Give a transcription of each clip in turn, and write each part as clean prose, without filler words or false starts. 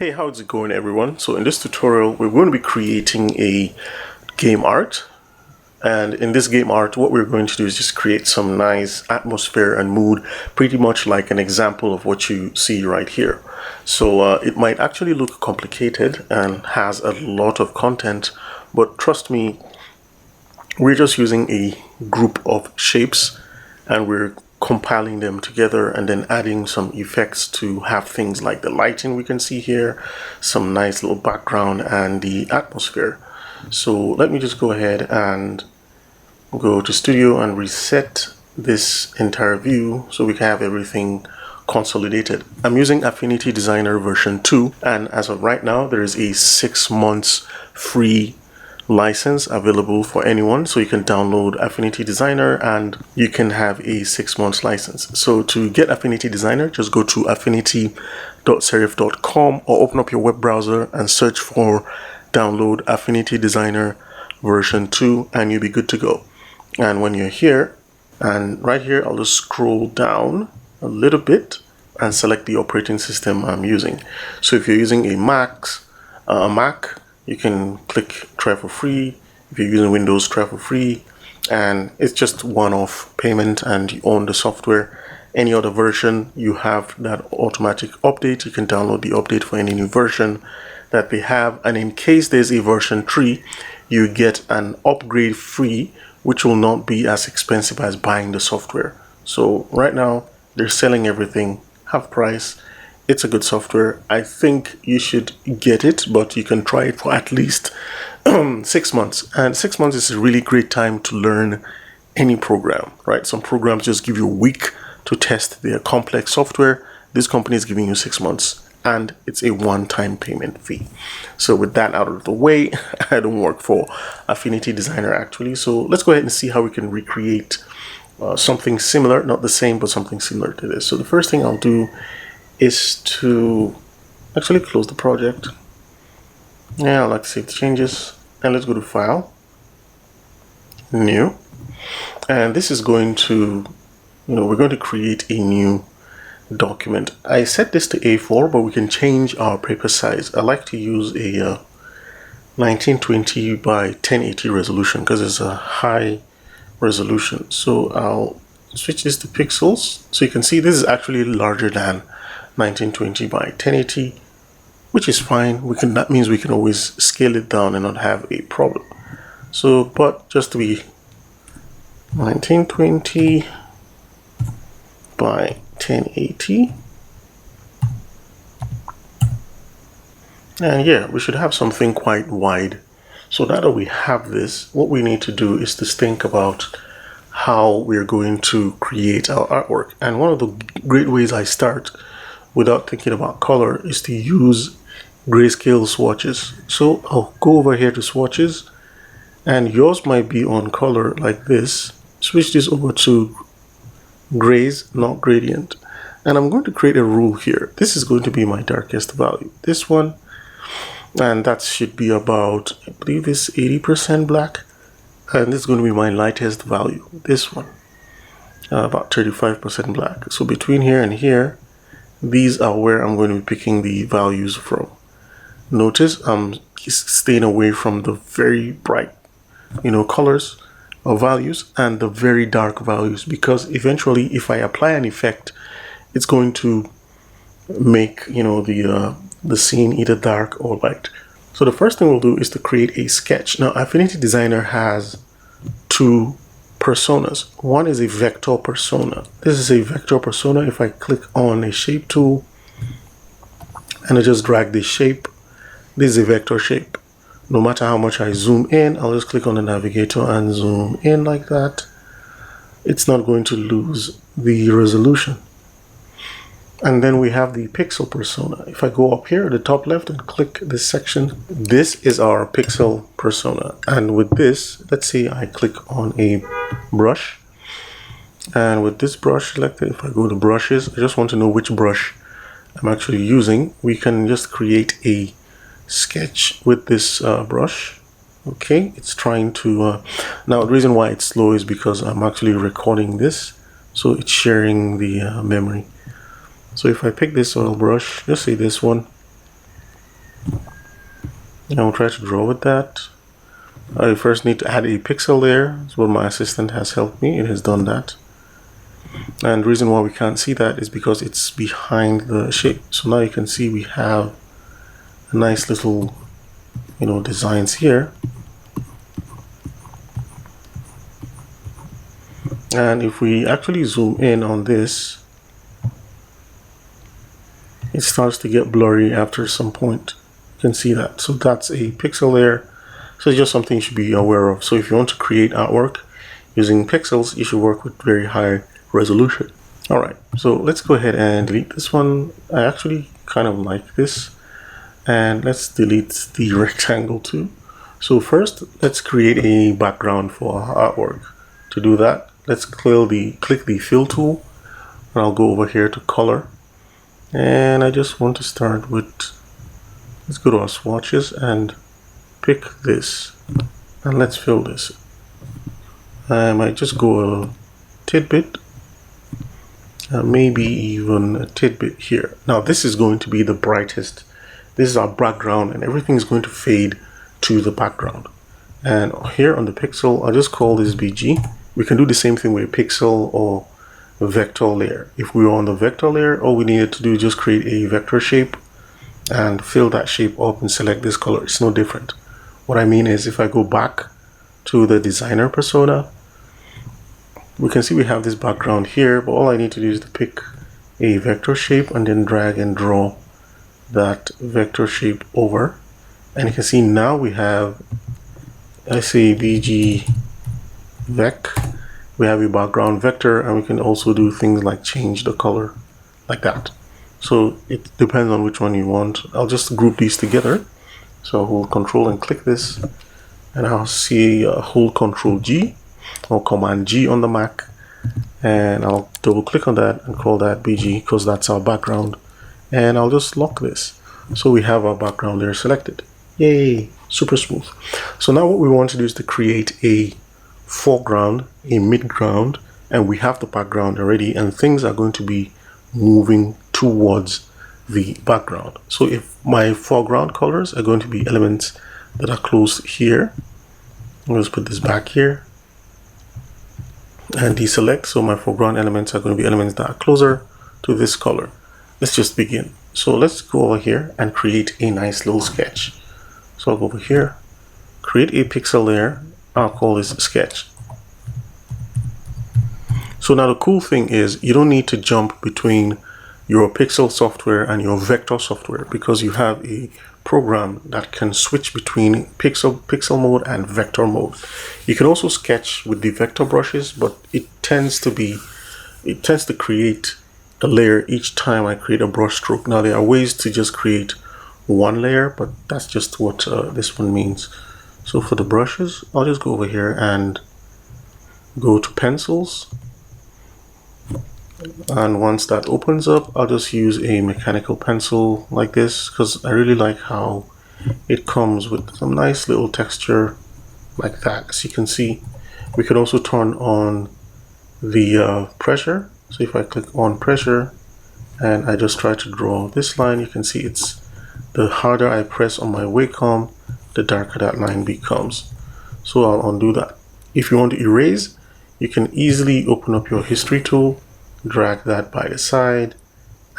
Hey, how's it going everyone? So in this tutorial, we're going to be creating a game art. And in this game art, what we're going to do is just create some nice atmosphere and mood, pretty much like an example of what you see right here. So it might actually look complicated and has a lot of content, but trust me, we're just using a group of shapes and we're compiling them together and then adding some effects to have things like the lighting we can see here, some nice little background, and the atmosphere. So let me just go ahead and go to Studio and reset this entire view so we can have everything consolidated. I'm using Affinity Designer version 2, and as of right now there is a 6 months free license available for anyone, so you can download Affinity Designer and you can have a 6 months license. So to get Affinity Designer, just go to affinity.serif.com or open up your web browser and search for download Affinity Designer version 2 and you'll be good to go. And when you're here, and right here, I'll just scroll down a little bit and select the operating system I'm using. So if you're using a Mac, you can click try for free. If you're using Windows, try for free, and it's just one-off payment and you own the software. Any other version, you have that automatic update. You can download the update for any new version that they have, and in case there's a version 3, you get an upgrade free, which will not be as expensive as buying the software. So right now they're selling everything half price. It's a good software. I think you should get it, but you can try it for at least 6 months. And 6 months is a really great time to learn any program, right? Some programs just give you a week to test their complex software. This company is giving you 6 months, and it's a one-time payment fee. So with that out of the way, I don't work for Affinity Designer actually. So let's go ahead and see how we can recreate something similar, not the same, but something similar to this. So the first thing I'll do is to actually close the project. Yeah, I'd like to save the changes, and let's go to File, New, and this is going to, we're going to create a new document. I set this to A4, but we can change our paper size. I like to use a 1920 by 1080 resolution because it's a high resolution. So I'll switch this to pixels, so you can see this is actually larger than 1920 by 1080, which is fine. That means we can always scale it down and not have a problem. So, but just to be 1920 by 1080, and yeah, we should have something quite wide. So now that we have this, what we need to do is to think about how we're going to create our artwork. And one of the great ways I start without thinking about color is to use grayscale swatches. So I'll go over here to swatches, and yours might be on color like this. Switch this over to grays, not gradient, and I'm going to create a rule here. This is going to be my darkest value, this one, and that should be about, I believe it's 80% black, and this is going to be my lightest value, this one, about 35% black. So between here and here, these are where I'm going to be picking the values from. Notice I'm staying away from the very bright, colors or values and the very dark values, because eventually if I apply an effect, it's going to make, the scene either dark or light. So the first thing we'll do is to create a sketch. Now, Affinity Designer has two personas. One is a vector persona. This is a vector persona. If I click on a shape tool and I just drag this shape, this is a vector shape. No matter how much I zoom in, I'll just click on the navigator and zoom in like that. It's not going to lose the resolution. And then we have the pixel persona. If I go up here at the top left and click this section, this is our pixel persona. And with this, let's say I click on a brush, and with this brush selected, if I go to brushes, I just want to know which brush I'm actually using. We can just create a sketch with this brush. Okay, it's trying to now the reason why it's slow is because I'm actually recording this, so it's sharing the memory. So if I pick this oil brush, just say this one, And we'll try to draw with that. I first need to add a pixel layer. That's what my assistant has helped me. It has done that. And the reason why we can't see that is because it's behind the shape. So now you can see we have a nice little, designs here. And if we actually zoom in on this, it starts to get blurry after some point. You can see that. So that's a pixel layer. So it's just something you should be aware of. So if you want to create artwork using pixels, you should work with very high resolution. All right, so let's go ahead and delete this one. I actually kind of like this. And let's delete the rectangle too. So first, let's create a background for our artwork. To do that, let's click the fill tool, and I'll go over here to color. And I just want to start with, let's go to our swatches and pick this, and let's fill this. I might just go a tidbit, maybe even a tidbit here. Now this is going to be the brightest. This is our background, and everything is going to fade to the background. And here on the pixel, I'll just call this BG. We can do the same thing with a pixel or a vector layer. If we were on the vector layer, all we needed to do is just create a vector shape and fill that shape up and select this color. It's no different. What I mean is, if I go back to the designer persona, we can see we have this background here, but all I need to do is to pick a vector shape and then drag and draw that vector shape over. And you can see now we have, let's say BG vec, we have a background vector, and we can also do things like change the color like that. So it depends on which one you want. I'll just group these together. So I'll hold Control and click this, and I'll see hold Control G or Command G on the Mac, and I'll double click on that and call that BG because that's our background. And I'll just lock this. So we have our background there selected. Yay, super smooth. So now what we want to do is to create a foreground, a midground, and we have the background already, and things are going to be moving towards the background. So if my foreground colors are going to be elements that are close here, I'll just put this back here and deselect. So my foreground elements are going to be elements that are closer to this color. Let's just begin. So let's go over here and create a nice little sketch. So I'll go over here, create a pixel layer. I'll call this sketch. So now the cool thing is you don't need to jump between your pixel software and your vector software, because you have a program that can switch between pixel mode and vector mode. You can also sketch with the vector brushes, but it tends to create a layer each time I create a brush stroke. Now there are ways to just create one layer, but that's just what this one means. So for the brushes, I'll just go over here and go to pencils. And once that opens up, I'll just use a mechanical pencil like this, because I really like how it comes with some nice little texture like that. As you can see, we could also turn on the pressure. So if I click on pressure and I just try to draw this line, you can see it's the harder I press on my Wacom, the darker that line becomes. So I'll undo that. If you want to erase, you can easily open up your history tool, drag that by the side,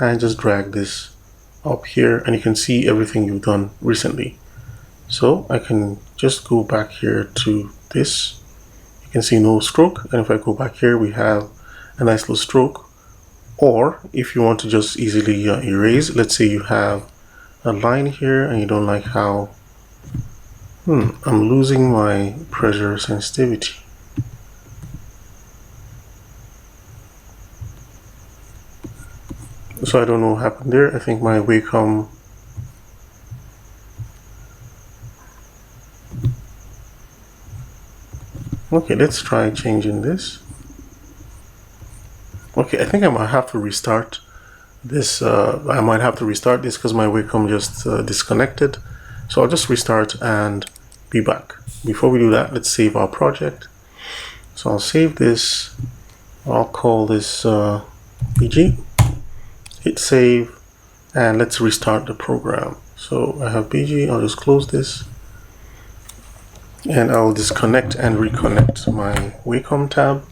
and just drag this up here, and you can see everything you've done recently. So I can just go back here to this. You can see no stroke, and if I go back here, we have a nice little stroke. Or if you want to just easily erase, let's say you have a line here and you don't like how I'm losing my pressure sensitivity. So I don't know what happened there. I think my Wacom okay, let's try changing this. Okay, I think I might have to restart this. I might have to restart this because my Wacom just disconnected. So I'll just restart and be back. Before we do that, let's save our project. So I'll save this. I'll call this BG. Hit save, and let's restart the program. So I have BG, I'll just close this and I'll disconnect and reconnect my Wacom tab.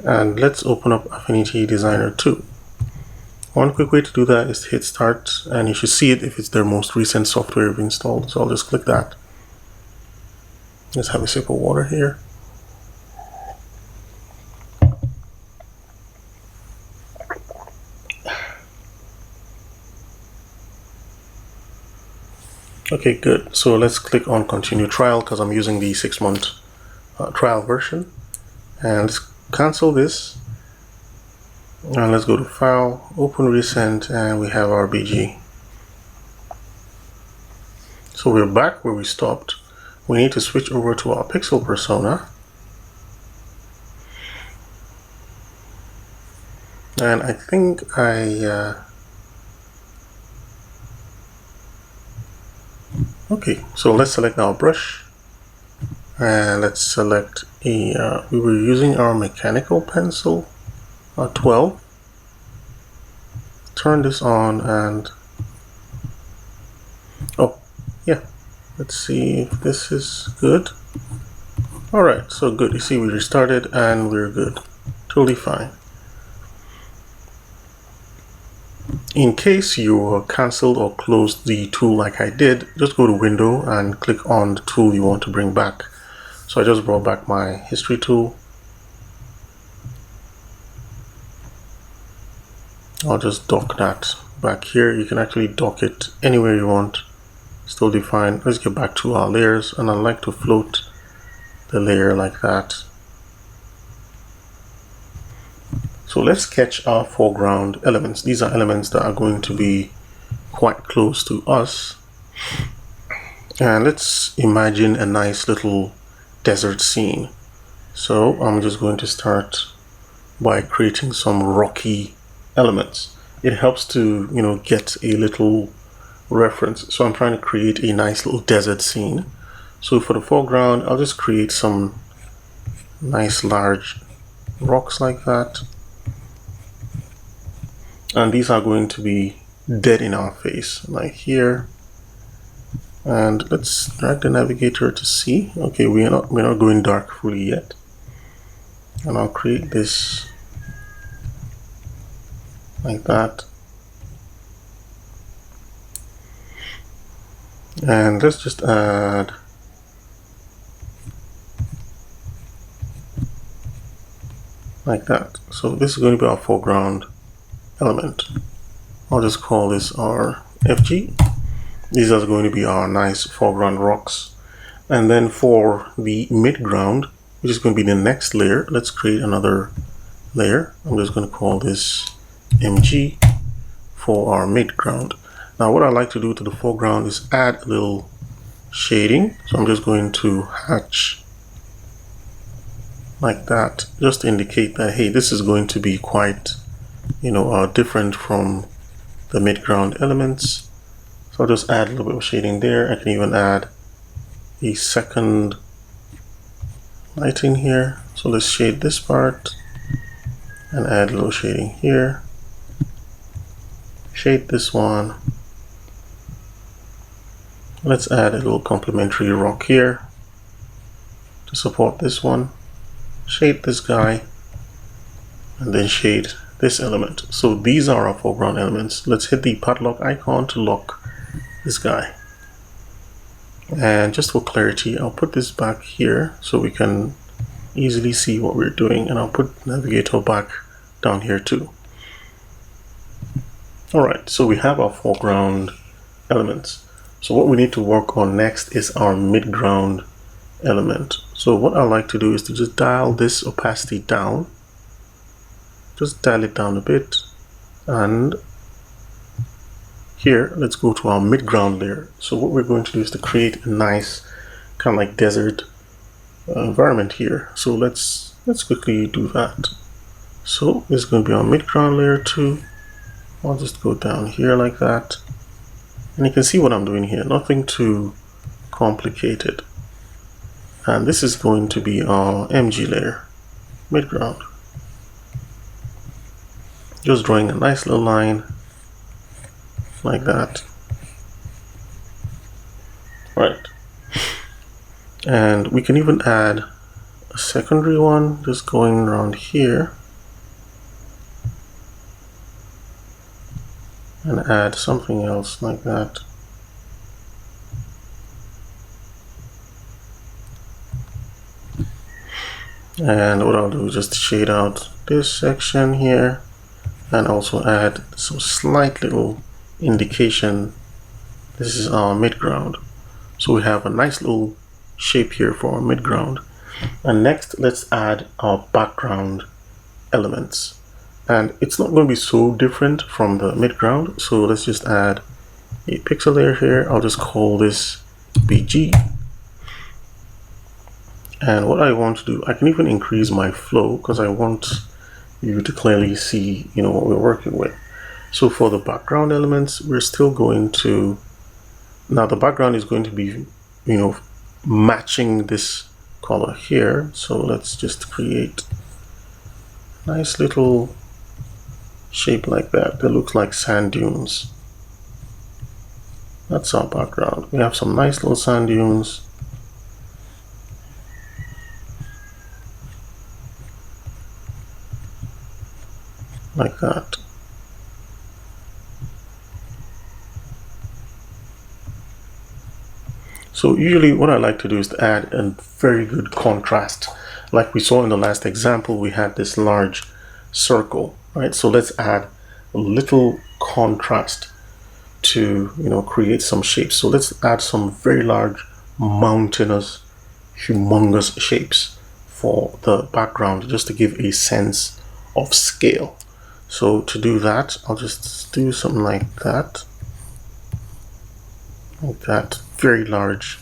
And let's open up Affinity Designer 2. One quick way to do that is to hit start, and you should see it if it's their most recent software you've installed. So I'll just click that. Let's have a sip of water here. Okay, good. So let's click on continue trial because I'm using the 6-month trial version. And let's cancel this. And let's go to File, Open Recent, and we have our BG. So we're back where we stopped. We need to switch over to our pixel persona. And I think okay, so let's select our brush. And let's select a, we were using our mechanical pencil, 12. Turn this on and, oh, yeah. Let's see if this is good. Alright, so good. You see we restarted and we're good. Totally fine. In case you canceled or closed the tool like I did, just go to Window and click on the tool you want to bring back. So I just brought back my history tool. I'll just dock that back here. You can actually dock it anywhere you want. Still define. Let's get back to our layers, and I like to float the layer like that. So let's sketch our foreground elements. These are elements that are going to be quite close to us. And let's imagine a nice little desert scene. So I'm just going to start by creating some rocky elements. It helps to, get a little reference. So I'm trying to create a nice little desert scene. So for the foreground, I'll just create some nice large rocks like that. And these are going to be dead in our face, like here. And let's drag the navigator to see. Okay, we're not going dark fully yet. And I'll create this like that. And let's just add like that. So this is going to be our foreground element. I'll just call this our FG. These are going to be our nice foreground rocks. And then for the midground, which is going to be the next layer, let's create another layer. I'm just going to call this MG for our midground. Now what I like to do to the foreground is add a little shading. So I'm just going to hatch like that, just to indicate that, hey, this is going to be quite, different from the midground elements. So I'll just add a little bit of shading there. I can even add a second lighting here. So let's shade this part and add a little shading here. Shade this one. Let's add a little complementary rock here to support this one. Shade this guy and then shade this element. So these are our foreground elements. Let's hit the padlock icon to lock this guy. And just for clarity, I'll put this back here so we can easily see what we're doing, and I'll put navigator back down here too. Alright, so we have our foreground elements. So what we need to work on next is our midground element. So what I like to do is to just dial this opacity down. Just dial it down a bit. And here, let's go to our midground layer. So what we're going to do is to create a nice kind of like desert environment here. So let's quickly do that. So this is going to be our midground layer too. I'll just go down here like that. And you can see what I'm doing here, nothing too complicated. And this is going to be our MG layer, midground. Just drawing a nice little line like that. Right. And we can even add a secondary one, just going around here. And add something else like that. And what I'll do is just shade out this section here and also add some slight little indication. This is our midground. So we have a nice little shape here for our midground. And next, let's add our background elements. And it's not going to be so different from the midground. So let's just add a pixel layer here. I'll just call this BG. And what I want to do, I can even increase my flow because I want you to clearly see, what we're working with. So for the background elements, we're still going to, now the background is going to be, matching this color here. So let's just create a nice little shape like that looks like sand dunes. That's our background. We have some nice little sand dunes. Like that. So usually what I like to do is to add a very good contrast. Like we saw in the last example, we had this large circle, right? So let's add a little contrast to, create some shapes. So let's add some very large, mountainous, humongous shapes for the background, just to give a sense of scale. So to do that, I'll just do something like that. Like that, very large,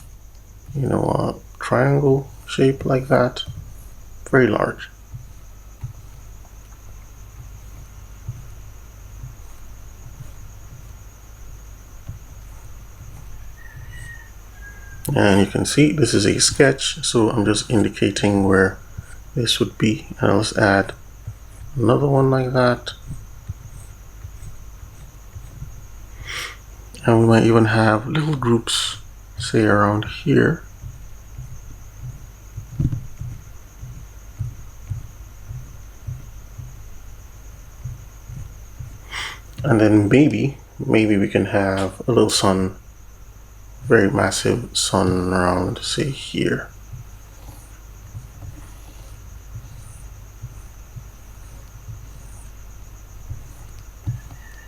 triangle shape like that, very large. And you can see this is a sketch, so I'm just indicating where this would be. And let's add another one like that. And we might even have little groups, say around here. And then maybe we can have a little sun, very massive sun around, say here.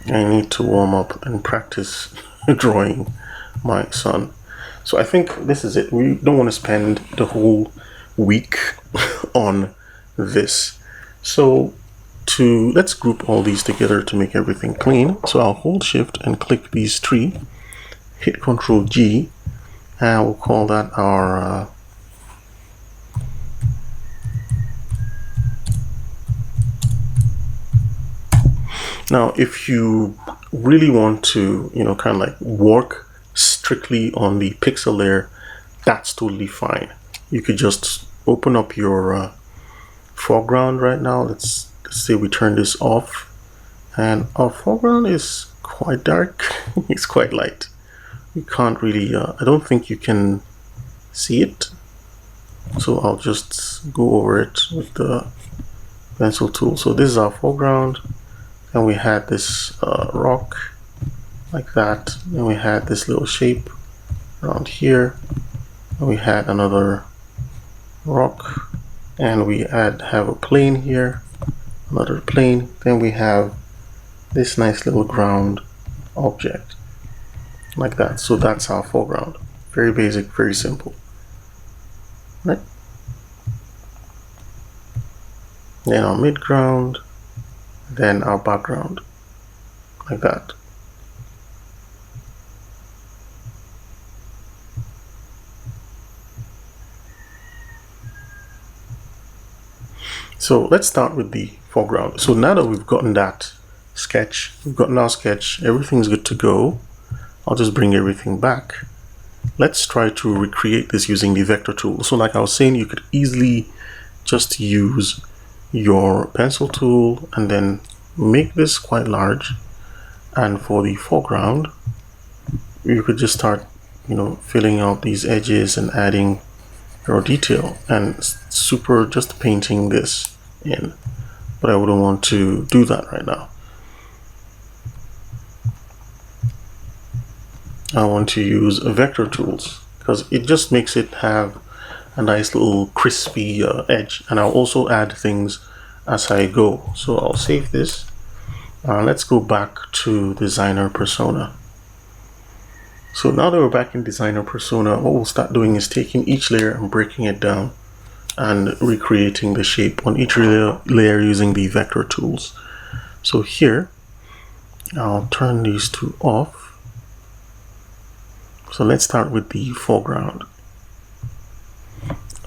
I need to warm up and practice drawing my sun. So I think this is it. We don't want to spend the whole week on this. So let's group all these together to make everything clean. So I'll hold Shift and click these three, hit Control G, and we'll call that our now if you really want to kind of like work strictly on the pixel layer, that's totally fine. You could just open up your foreground right now. Let's say we turn this off, and our foreground is quite dark. It's quite light. You can't really I don't think you can see it, so I'll just go over it with the pencil tool. So this is our foreground, and we had this rock like that, and we had this little shape around here, and we had another rock, and we have a plane here, another plane, then we have this nice little ground object like that. So that's our foreground. Very basic, very simple, right? Then our midground, then our background, like that. So let's start with the foreground. So now that we've gotten that sketch, we've gotten our sketch, everything's good to go. I'll just bring everything back. Let's try to recreate this using the vector tool. So like I was saying, you could easily just use your pencil tool and then make this quite large, and for the foreground you could just start, filling out these edges and adding your detail and super just painting this in, but I wouldn't want to do that right now. I want to use vector tools because it just makes it have a nice little crispy edge, and I'll also add things as I go. So I'll save this. Let's go back to Designer Persona. So now that we're back in Designer Persona, what we'll start doing is taking each layer and breaking it down and recreating the shape on each layer using the vector tools. So here, I'll turn these two off. So let's start with the foreground.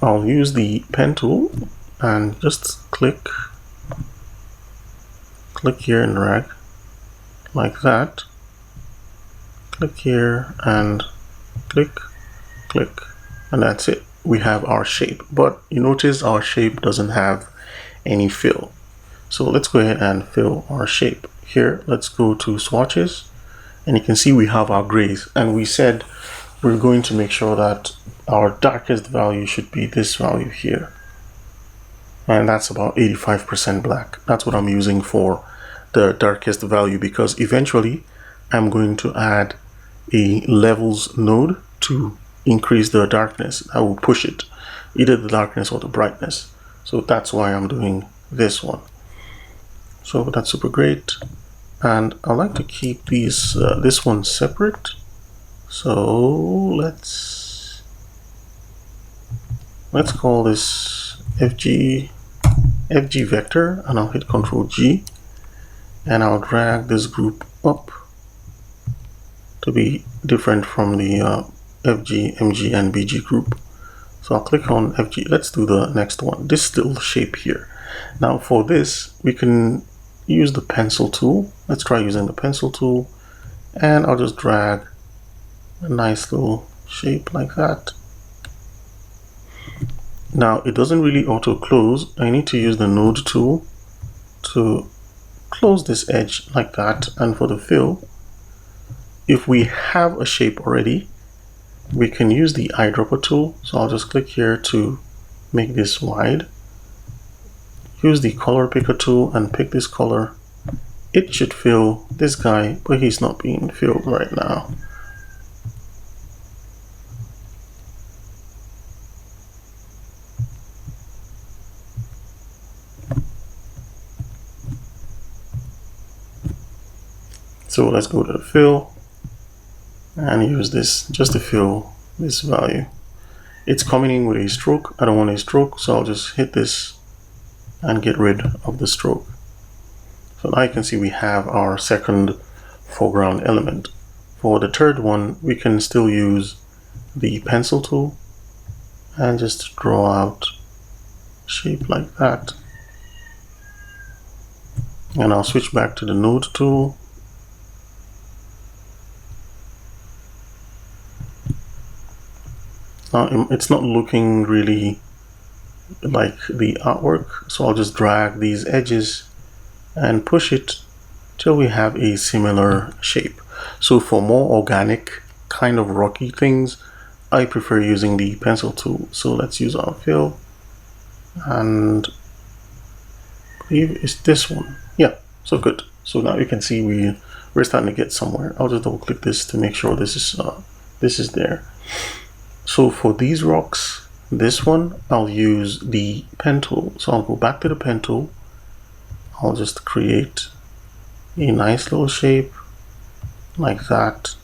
I'll use the pen tool and just click here and drag like that. Click here and click, and that's it. We have our shape, but you notice our shape doesn't have any fill. So let's go ahead and fill our shape. Here, let's go to swatches, and you can see we have our grays, and we said we're going to make sure that our darkest value should be this value here, and that's about 85% black. That's what I'm using for the darkest value, because eventually I'm going to add a levels node to increase the darkness. I will push it, either the darkness or the brightness. So that's why I'm doing this one. So that's super great, and I like to keep these this one separate. So let's call this FG vector, and I'll hit Ctrl G, and I'll drag this group up to be different from the FG, MG, and BG group. So I'll click on FG. Let's do the next one, this little shape here. Now for this, we can use the pencil tool. Let's try using the pencil tool, and I'll just drag a nice little shape like that. Now it doesn't really auto close. I need to use the node tool to close this edge like that. And for the fill, if we have a shape already, we can use the eyedropper tool. So I'll just click here to make this wide. Use the color picker tool and pick this color. It should fill this guy, but he's not being filled right now. So let's go to the fill and use this just to fill this value. It's coming in with a stroke. I don't want a stroke, so I'll just hit this and get rid of the stroke. So now you can see we have our second foreground element. For the third one, we can still use the pencil tool and just draw out shape like that. And I'll switch back to the node tool. It's not looking really like the artwork, so I'll just drag these edges and push it till we have a similar shape. So for more organic kind of rocky things, I prefer using the pencil tool. So let's use our fill, and I believe it's this one. Yeah, so good. So now you can see we're starting to get somewhere. I'll just double click this to make sure this is there. So for these rocks, this one, I'll use the pen tool. So I'll go back to the pen tool. I'll just create a nice little shape like that.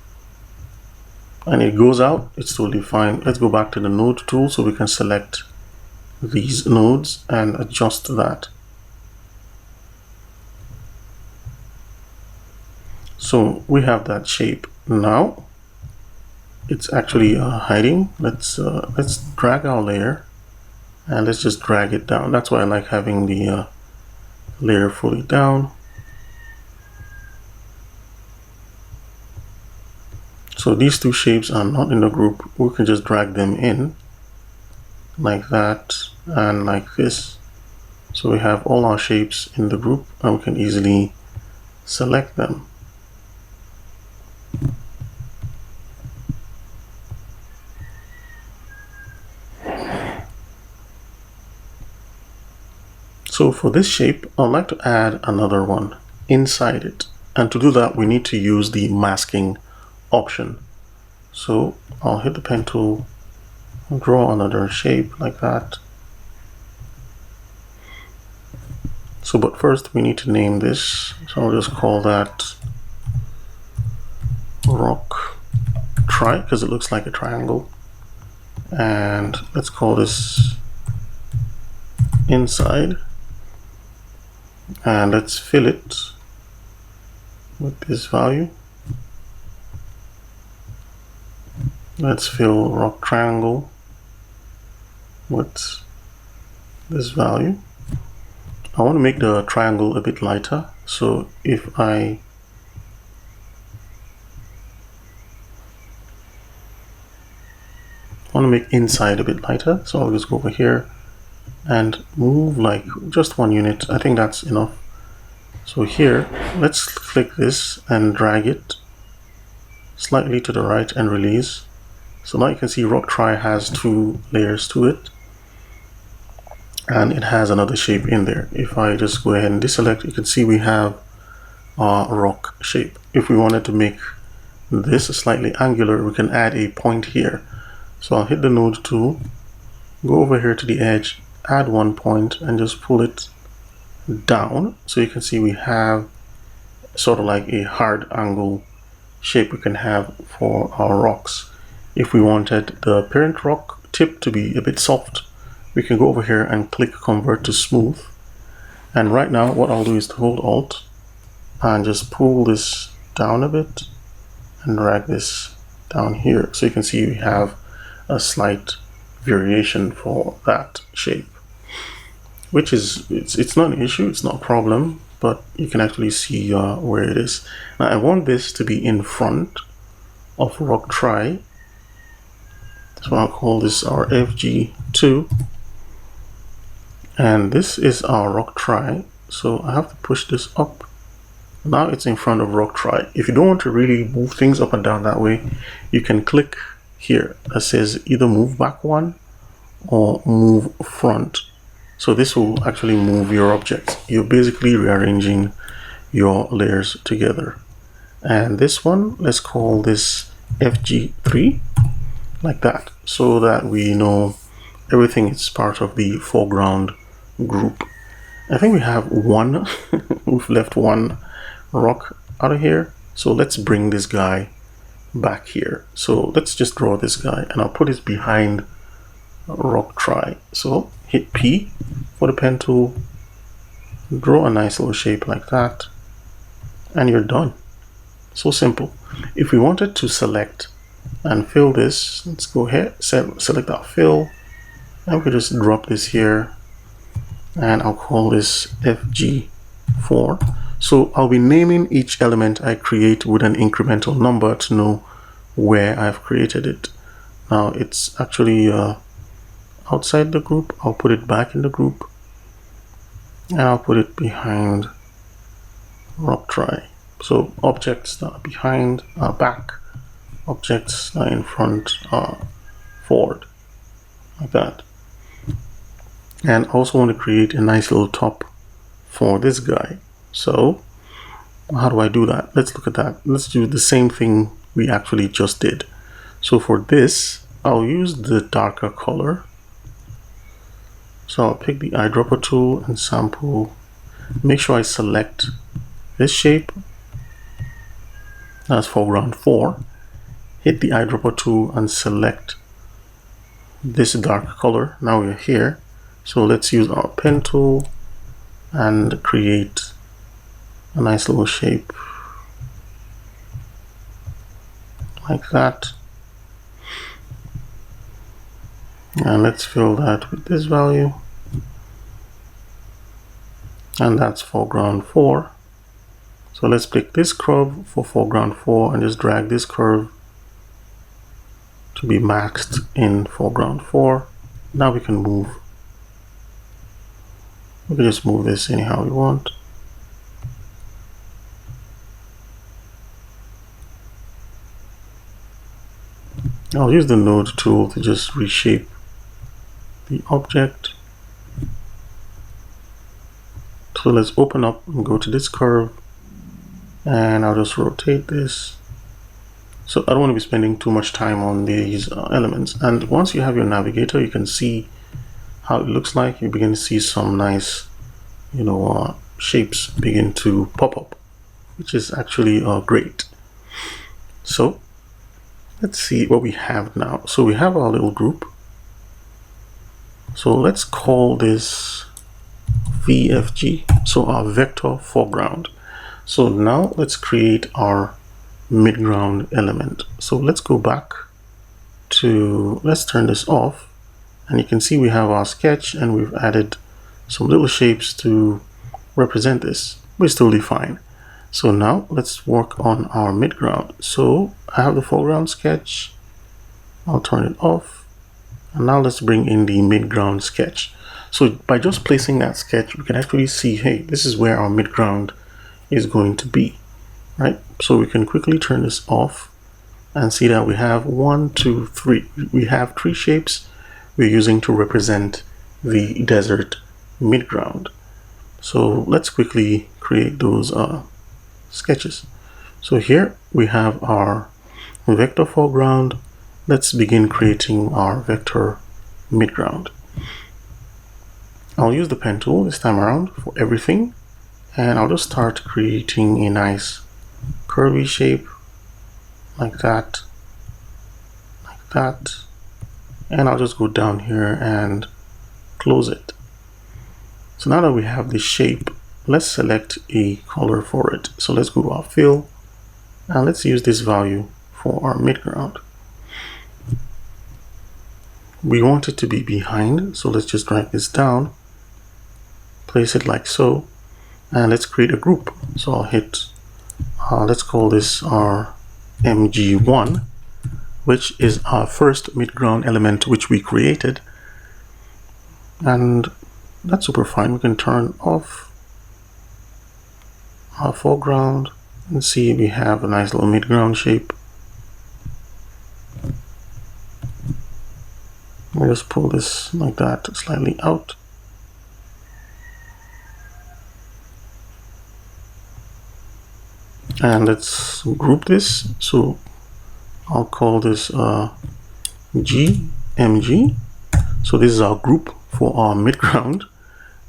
And it goes out, it's totally fine. Let's go back to the node tool so we can select these nodes and adjust that. So we have that shape now. It's actually hiding. Let's drag our layer and let's just drag it down. That's why I like having the layer fully down. So these two shapes are not in the group. We can just drag them in like that and like this. So we have all our shapes in the group and we can easily select them. So for this shape, I'd like to add another one inside it. And to do that, we need to use the masking option. So I'll hit the pen tool, draw another shape like that. So, but first we need to name this. So I'll just call that rock tri, because it looks like a triangle. And let's call this inside. And let's fill it with this value. Let's fill rock triangle with this value. I want to make the triangle a bit lighter, so if I want to make inside a bit lighter, so I'll just go over here and move like just 1 unit. I think that's enough. So here, let's click this and drag it slightly to the right and release. So now you can see rock tri has 2 layers to it, and it has another shape in there. If I just go ahead and deselect, you can see we have our rock shape. If we wanted to make this slightly angular, we can add a point here. So I'll hit the node tool, go over here to the edge, add 1 point and just pull it down. So you can see we have sort of like a hard angle shape we can have for our rocks. If we wanted the parent rock tip to be a bit soft, we can go over here and click convert to smooth. And right now what I'll do is to hold Alt and just pull this down a bit and drag this down here. So you can see we have a slight variation for that shape, which is, it's not an issue, it's not a problem, but you can actually see where it is. Now I want this to be in front of rock tri, so I'll call this our FG2, and this is our rock tri. So I have to push this up. Now it's in front of rock tri. If you don't want to really move things up and down that way, you can click here that says either move back 1 or move front. So this will actually move your objects. You're basically rearranging your layers together. And this one, let's call this FG3, like that, so that we know everything is part of the foreground group. I think we have one, we've left one rock out of here. So let's bring this guy back here. So let's just draw this guy and I'll put it behind rock tri. So hit P for the pen tool, draw a nice little shape like that, and you're done. So simple. If we wanted to select and fill this, let's go ahead, select our fill, and we can just drop this here, and I'll call this FG4. So I'll be naming each element I create with an incremental number to know where I've created it. Now it's actually outside the group. I'll put it back in the group and I'll put it behind rock tri. So objects that are behind are back, objects that are in front are forward, like that. And I also want to create a nice little top for this guy. So how do I do that? Let's look at that. Let's do the same thing we actually just did. So for this, I'll use the darker color. So I'll pick the eyedropper tool and sample. Make sure I select this shape. That's foreground 4. Hit the eyedropper tool and select this dark color. Now we're here. So let's use our pen tool and create a nice little shape like that. And let's fill that with this value. And that's foreground 4. So let's pick this curve for foreground 4 and just drag this curve to be maxed in foreground 4. Now we can move We can just move this anyhow we want. I'll use the node tool to just reshape the object. So let's open up and go to this curve, and I'll just rotate this. So I don't want to be spending too much time on these elements. And once you have your navigator, you can see how it looks like. You begin to see some nice, shapes begin to pop up, which is actually great. So let's see what we have now. So we have our little group. So let's call this VFG, so our vector foreground. So now let's create our midground element. So let's go back to, let's turn this off, and you can see we have our sketch and we've added some little shapes to represent this, which is totally fine. So now let's work on our midground. So I have the foreground sketch, I'll turn it off, and now let's bring in the midground sketch. So by just placing that sketch, we can actually see, hey, this is where our midground is going to be, right? So we can quickly turn this off and see that we have 1, 2, 3. We have 3 shapes we're using to represent the desert midground. So let's quickly create those sketches. So here we have our vector foreground. Let's begin creating our vector midground. I'll use the pen tool this time around for everything, and I'll just start creating a nice curvy shape like that, and I'll just go down here and close it. So now that we have this shape, let's select a color for it. So let's go to our fill, and let's use this value for our midground. We want it to be behind, so let's just drag this down, place it like so, and let's create a group. So I'll hit, let's call this our MG1, which is our first midground element which we created. And that's super fine. We can turn off our foreground and see we have a nice little midground shape. We'll just pull this like that slightly out. And let's group this. So I'll call this GMG. So this is our group for our midground.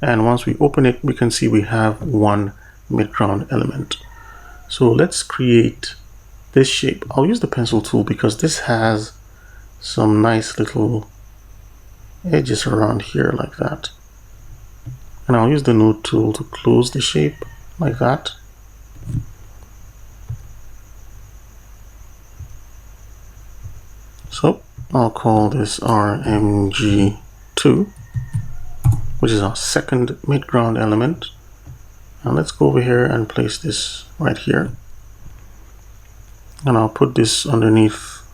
And once we open it, we can see we have one midground element. So let's create this shape. I'll use the pencil tool because this has some nice little edges around here like that. And I'll use the node tool to close the shape like that. So I'll call this our MG2, which is our second midground element. And let's go over here and place this right here. And I'll put this underneath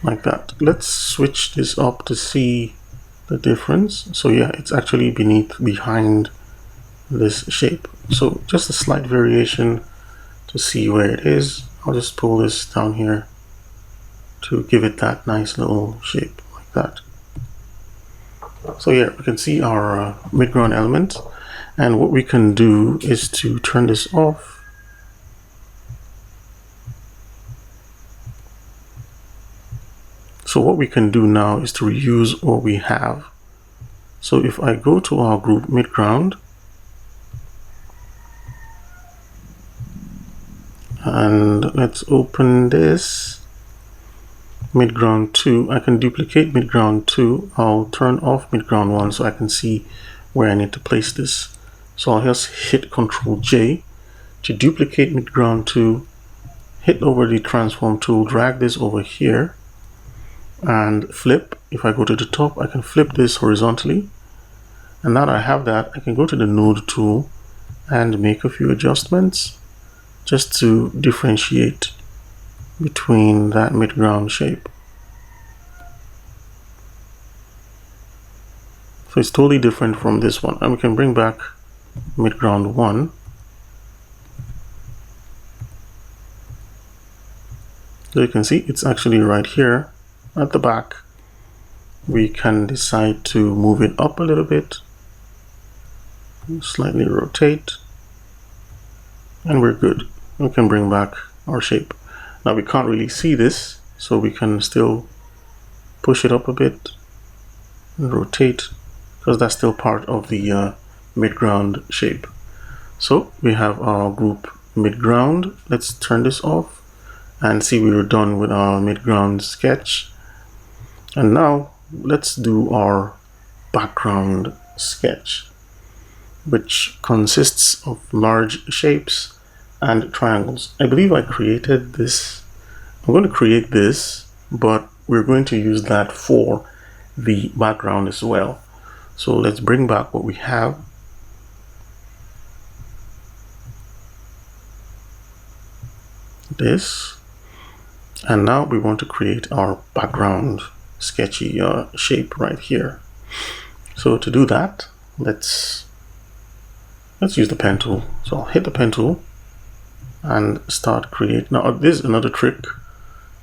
like that. Let's switch this up to see the difference. So yeah, it's actually behind this shape. So just a slight variation to see where it is. I'll just pull this down here to give it that nice little shape like that. So yeah, we can see our midground element, and what we can do is to turn this off. So what we can do now is to reuse what we have. So if I go to our group midground, and let's open this midground 2, I can duplicate midground 2. I'll turn off midground 1 so I can see where I need to place this. So I'll just hit Ctrl J to duplicate midground 2, hit over the transform tool, drag this over here, and flip. If I go to the top, I can flip this horizontally. And now that I have that, I can go to the node tool and make a few adjustments just to differentiate between that midground shape. So it's totally different from this one. And we can bring back midground 1. So you can see it's actually right here at the back. We can decide to move it up a little bit, slightly rotate, and we're good. We can bring back our shape. Now we can't really see this, so we can still push it up a bit and rotate, because that's still part of the midground shape. So we have our group midground. Let's turn this off and see we're done with our midground sketch. And now let's do our background sketch, which consists of large shapes and triangles. I believe I created this. I'm going to create this, but we're going to use that for the background as well. So let's bring back what we have. This. And now we want to create our background sketchy shape right here. So to do that, let's use the pen tool. So I'll hit the pen tool and start create. Now this is another trick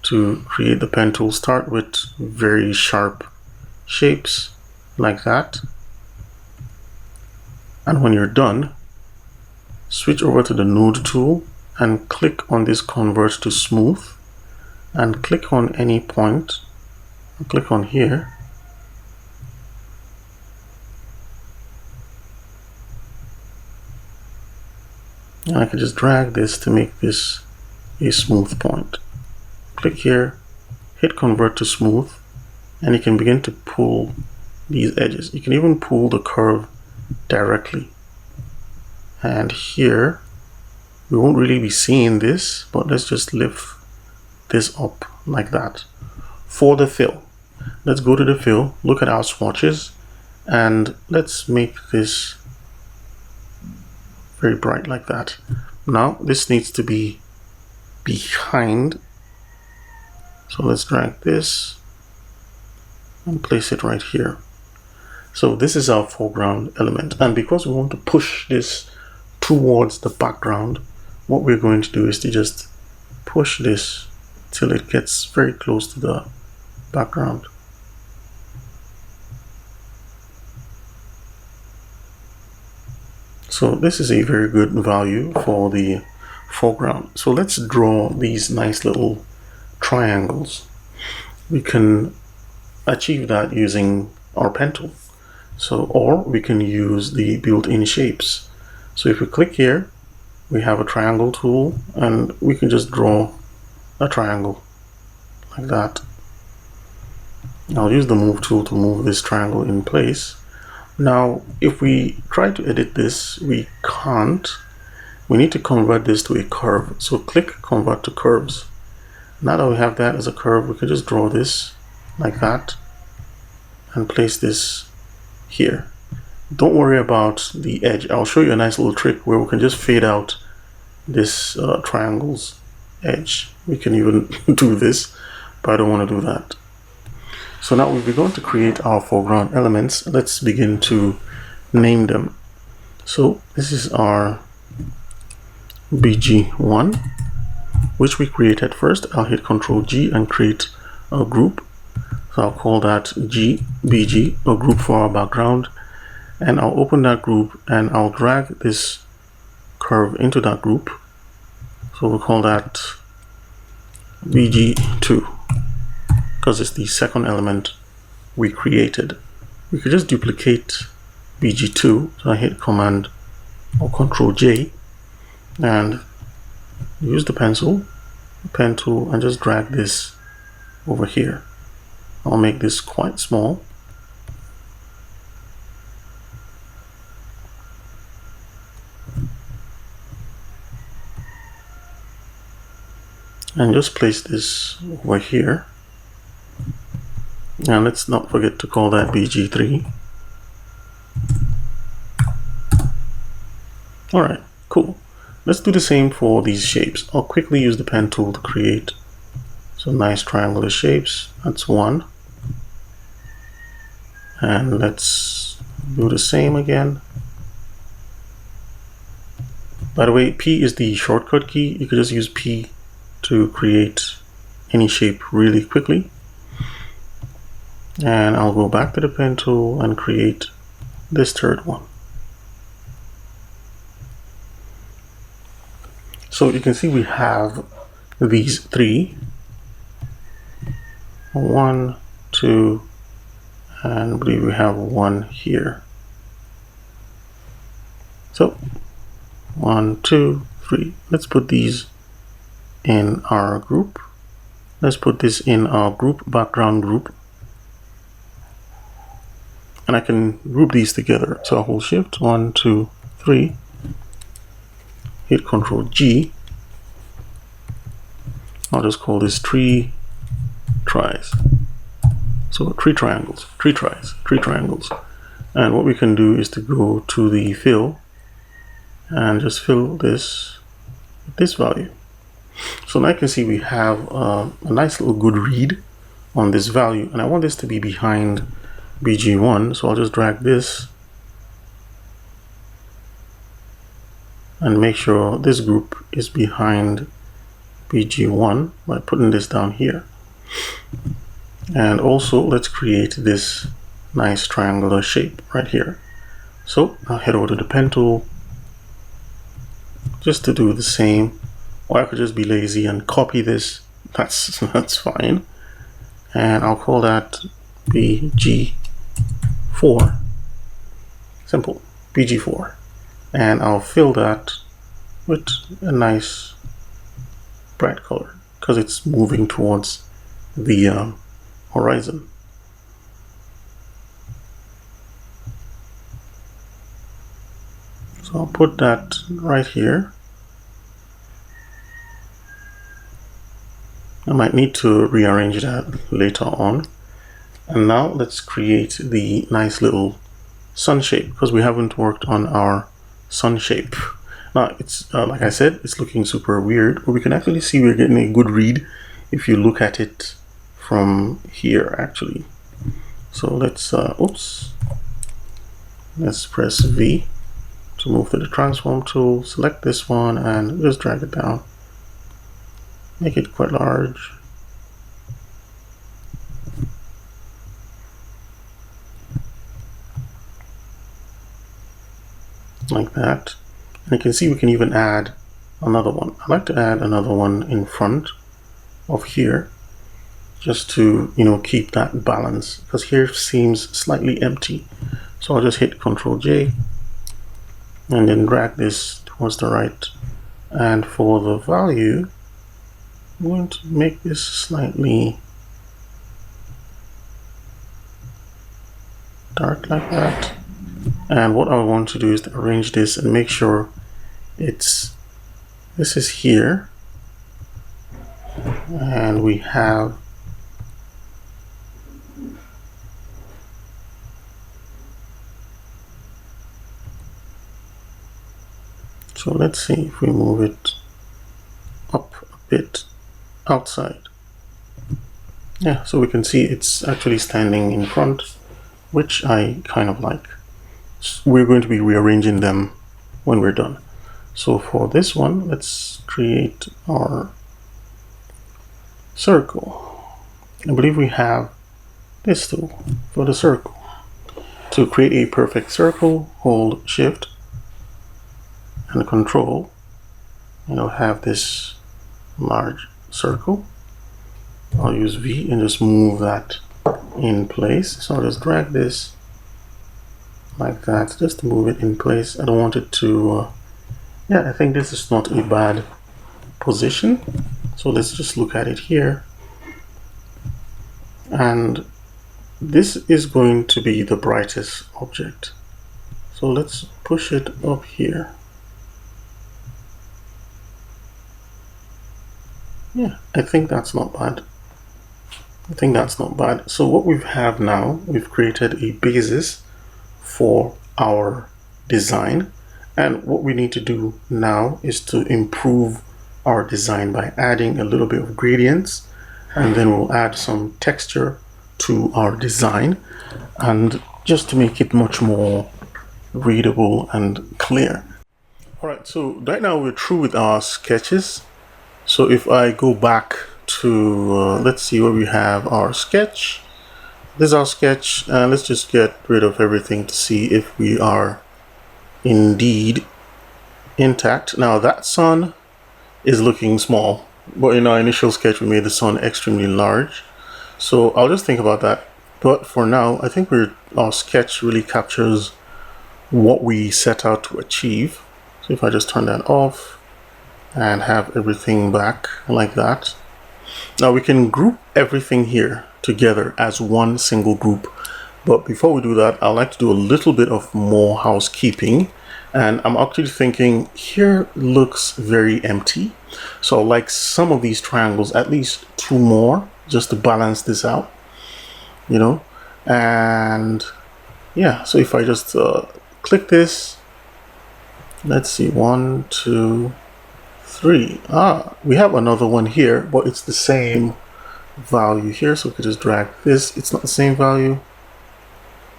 to create the pen tool. Start with very sharp shapes like that, and when you're done, switch over to the node tool and click on this convert to smooth, and click on any point. Click on here, and I can just drag this to make this a smooth point. Click here, hit convert to smooth, and you can begin to pull these edges. You can even pull the curve directly. And here, we won't really be seeing this, but let's just lift this up like that. For the fill, let's go to the fill, look at our swatches, and let's make this very bright like that. Now this needs to be behind, so let's drag this and place it right here. So this is our foreground element, and because we want to push this towards the background, what we're going to do is to just push this till it gets very close to the background. So this is a very good value for the foreground. So let's draw these nice little triangles. We can achieve that using our pen tool. So, or we can use the built-in shapes. So if we click here, we have a triangle tool, and we can just draw a triangle like that. I'll use the move tool to move this triangle in place. Now, if we try to edit this, we can't. We need to convert this to a curve. So click convert to curves. Now that we have that as a curve, we can just draw this like that and place this here. Don't worry about the edge. I'll show you a nice little trick where we can just fade out this triangle's edge. We can even do this, but I don't want to do that. So now we've begun to create our foreground elements. Let's begin to name them. So this is our BG1, which we created first. I'll hit Ctrl G and create a group. So I'll call that BG, a group for our background, and I'll open that group and I'll drag this curve into that group. So we'll call that BG2 because it's the second element we created. We could just duplicate BG2. So I hit Command or Ctrl J and use the pen tool, and just drag this over here. I'll make this quite small. And just place this over here. And let's not forget to call that BG3. Alright, cool. Let's do the same for these shapes. I'll quickly use the pen tool to create So nice triangular shapes, that's one. And let's do the same again. By the way, P is the shortcut key. You could just use P to create any shape really quickly. And I'll go back to the pen tool and create this third one. So you can see we have these three. 1, 2, and I believe we have one here. So 1, 2, 3. Let's put these in our group. Let's put this in our group, background group. And I can group these together. So I'll hold Shift, 1, 2, 3. Hit Control G. I'll just call this 3 tries. So 3 triangles, 3 tries, 3 triangles. And what we can do is to go to the fill and just fill this with this value. So now I can see we have a nice little good read on this value, and I want this to be behind BG1, so I'll just drag this and make sure this group is behind BG1 by putting this down here. And also let's create this nice triangular shape right here. So I'll head over to the pen tool just to do the same, or I could just be lazy and copy this. That's fine. And I'll call that BG4. Simple, BG4. And I'll fill that with a nice bright color because it's moving towards the horizon. So I'll put that right here. I might need to rearrange that later on. And now let's create the nice little sun shape, because we haven't worked on our sun shape. Now it's like I said, it's looking super weird, but we can actually see we're getting a good read if you look at it from here actually. So let's let's press V to move to the transform tool, select this one and just drag it down, make it quite large. Like that. And you can see we can even add another one. I like to add another one in front of here just to, you know, keep that balance, because here seems slightly empty. So I'll just hit Ctrl J and then drag this towards the right. And for the value, I'm going to make this slightly dark like that. And what I want to do is to arrange this and make sure this is here, and we have so let's see if we move it up a bit outside. Yeah, so we can see it's actually standing in front, which I kind of like. We're going to be rearranging them when we're done. So for this one, let's create our circle. I believe we have this tool for the circle. To create a perfect circle, hold Shift and Control, and I'll have this large circle. I'll use V and just move that in place. So I'll just drag this like that just to move it in place. I don't want it to yeah, I think this is not a bad position. So let's just look at it here, and this is going to be the brightest object. So let's push it up here. Yeah, I think that's not bad. I think that's not bad. So what we have now, we've created a basis for our design, and what we need to do now is to improve our design by adding a little bit of gradients and then we'll add some texture to our design, and just to make it much more readable and clear. All right, so right now we're through with our sketches. So if I go back to, let's see where we have our sketch. This is our sketch, and let's just get rid of everything to see if we are indeed intact. Now that sun is looking small, but in our initial sketch we made the sun extremely large. So I'll just think about that. But for now, I think our sketch really captures what we set out to achieve. So if I just turn that off and have everything back like that. Now we can group everything here together as one single group. But before we do that, I'd like to do a little bit of more housekeeping. And I'm actually thinking here looks very empty. So I'd like some of these triangles, at least 2 more, just to balance this out, you know. And yeah, so if I just click this, let's see, 1, 2, 3. We have another one here, but it's the same value here. So we could just drag this. It's not the same value.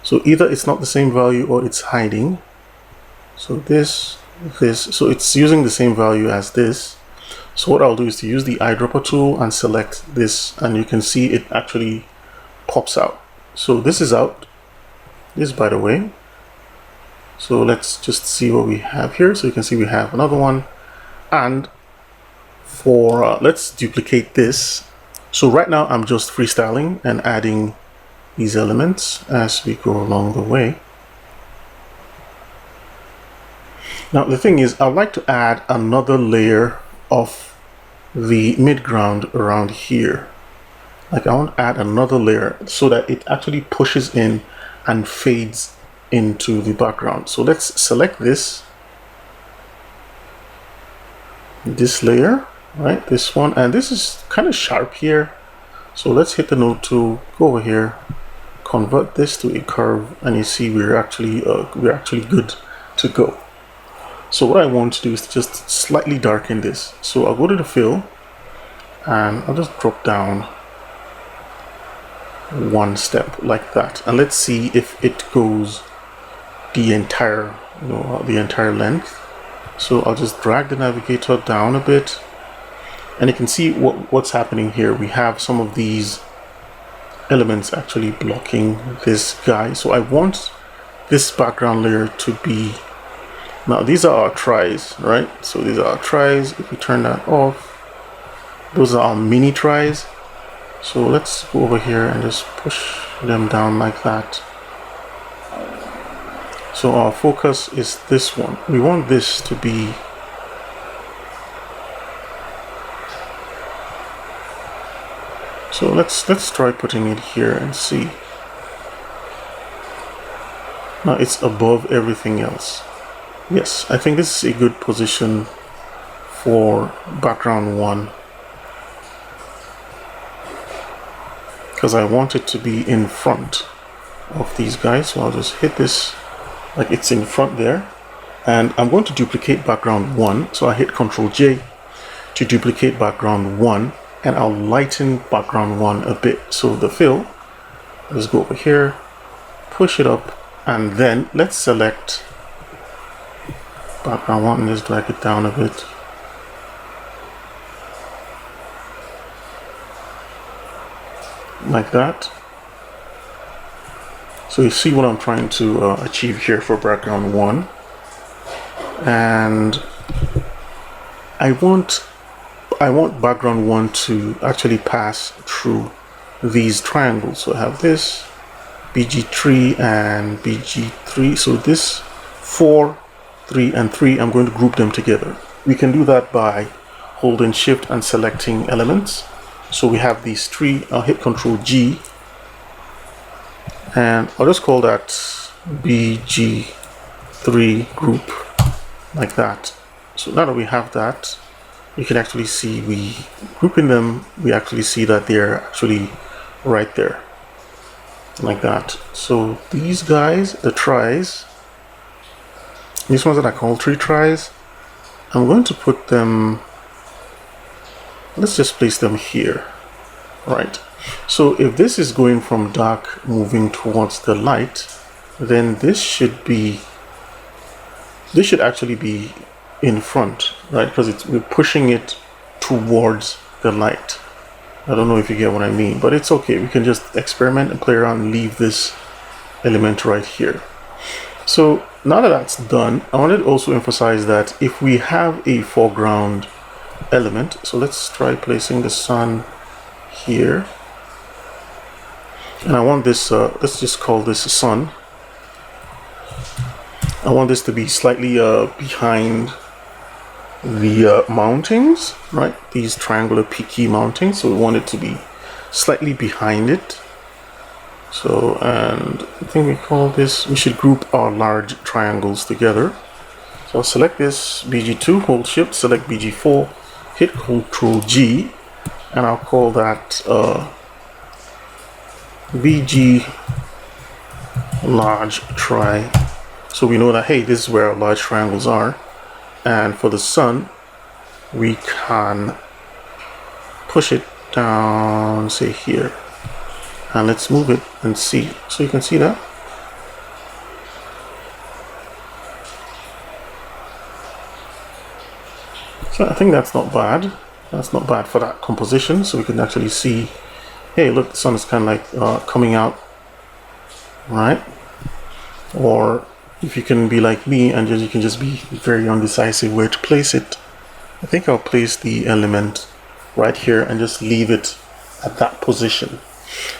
So either it's not the same value or it's hiding. So this, so it's using the same value as this. So what I'll do is to use the eyedropper tool and select this, and you can see it actually pops out. So this is out. This, by the way. So let's just see what we have here. So you can see we have another one. And for, let's duplicate this. So right now I'm just freestyling and adding these elements as we go along the way. Now the thing is, I'd like to add another layer of the midground around here. Like I want to add another layer so that it actually pushes in and fades into the background. So let's select this layer, right? This one, and this is kind of sharp here. So let's hit the node tool, go over here, convert this to a curve, and you see we're actually good to go. So what I want to do is to just slightly darken this. So I'll go to the fill and I'll just drop down 1 step like that, and let's see if it goes the entire, the entire length. So I'll just drag the navigator down a bit, and you can see what's happening here. We have some of these elements actually blocking this guy. So I want this background layer to be, now these are our tries, right? So these are our tries. If we turn that off, those are our mini tries. So let's go over here and just push them down like that. So our focus is this one. We want this to be, so let's try putting it here and see. Now it's above everything else. Yes, I think this is a good position for background 1, because I want it to be in front of these guys. So I'll just hit this like it's in front there, and I'm going to duplicate background 1. So I hit Ctrl J to duplicate background 1, and I'll lighten background 1 a bit. So the fill, let's go over here, push it up, and then let's select background 1 and just drag it down a bit. Like that. So you see what I'm trying to achieve here for background 1. And I want background 1 to actually pass through these triangles. So I have this BG3 and BG3. So this 4, 3, and 3, I'm going to group them together. We can do that by holding Shift and selecting elements. So we have these 3. I'll hit Ctrl G, and I'll just call that BG3 group, like that. So now that we have that, you can actually see we grouping them, we actually see that they're actually right there, like that. So these guys, the tries, these ones that I call 3 tries, I'm going to put them, let's just place them here. right? So if this is going from dark moving towards the light, then this should actually be in front, right? Because we're pushing it towards the light. I don't know if you get what I mean, but it's okay. We can just experiment and play around and leave this element right here. So now that that's done, I wanted to also emphasize that if we have a foreground element, so let's try placing the sun here, and I want this, let's just call this sun. I want this to be slightly behind the mountings, right? These triangular peaky mountings, so we want it to be slightly behind it. So, and I think we should group our large triangles together. So I'll select this BG2, hold shift, select BG4, hit Ctrl G, and I'll call that BG large tri. So we know that, hey, this is where our large triangles are. And for the sun, we can push it down, say here. And let's move it and see. So you can see that. So I think that's not bad. That's not bad for that composition. So we can actually see, hey, look, the sun is kind of like coming out, right? Or if you can be like me and you can just be very undecisive where to place it, I think I'll place the element right here and just leave it at that position.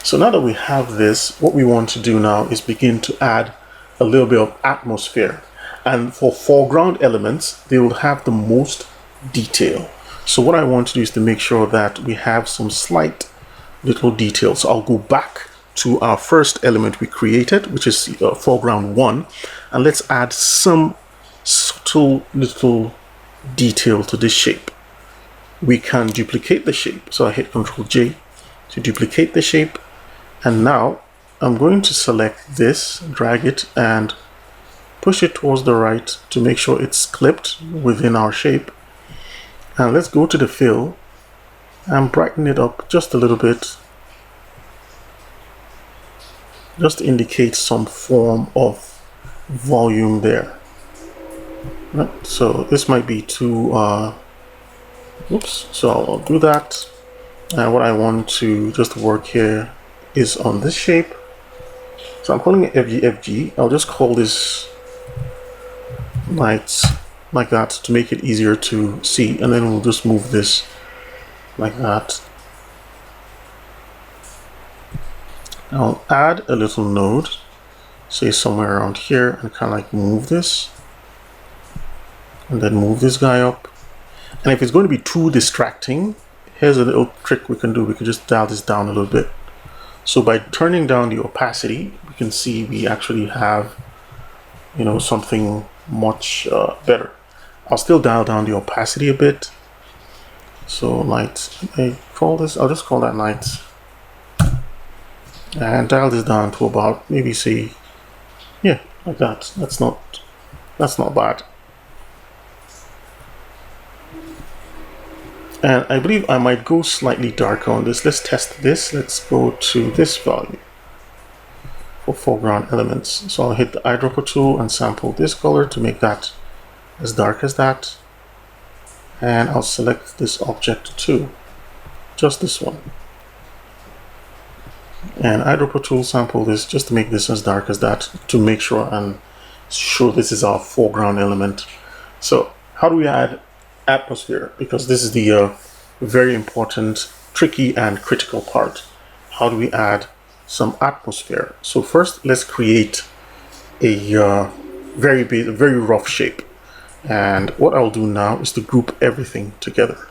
So now that we have this, what we want to do now is begin to add a little bit of atmosphere. And for foreground elements, they will have the most detail. So what I want to do is to make sure that we have some slight little details. So I'll go back to our first element we created, which is foreground 1, and let's add some subtle little detail to this shape. We can duplicate the shape. So I hit Ctrl J to duplicate the shape, and now I'm going to select this, drag it and push it towards the right to make sure it's clipped within our shape. And let's go to the fill and brighten it up just a little bit, just to indicate some form of volume there. Right, so this might be too oops, so I'll do that. And what I want to just work here is on this shape. So I'm calling it FGFG. I'll just call this lights like that to make it easier to see, and then we'll just move this like that. I'll add a little node, say somewhere around here, and kind of like move this, and then move this guy up. And if it's going to be too distracting, here's a little trick we can do. We can just dial this down a little bit. So by turning down the opacity, we can see we actually have, you know, something much better. I'll still dial down the opacity a bit. So light, I'll just call that light. And dial this down to about, maybe say, yeah, like that. That's not bad. And I believe I might go slightly darker on this. Let's test this. Let's go to this value for foreground elements. So I'll hit the eyedropper tool and sample this color to make that as dark as that. And I'll select this object too, just this one. And eyedropper tool, sample this just to make this as dark as that, to make sure and show this is our foreground element. So how do we add atmosphere? Because this is the very important, tricky and critical part. How do we add some atmosphere? So first, let's create a very rough shape. And what I'll do now is to group everything together.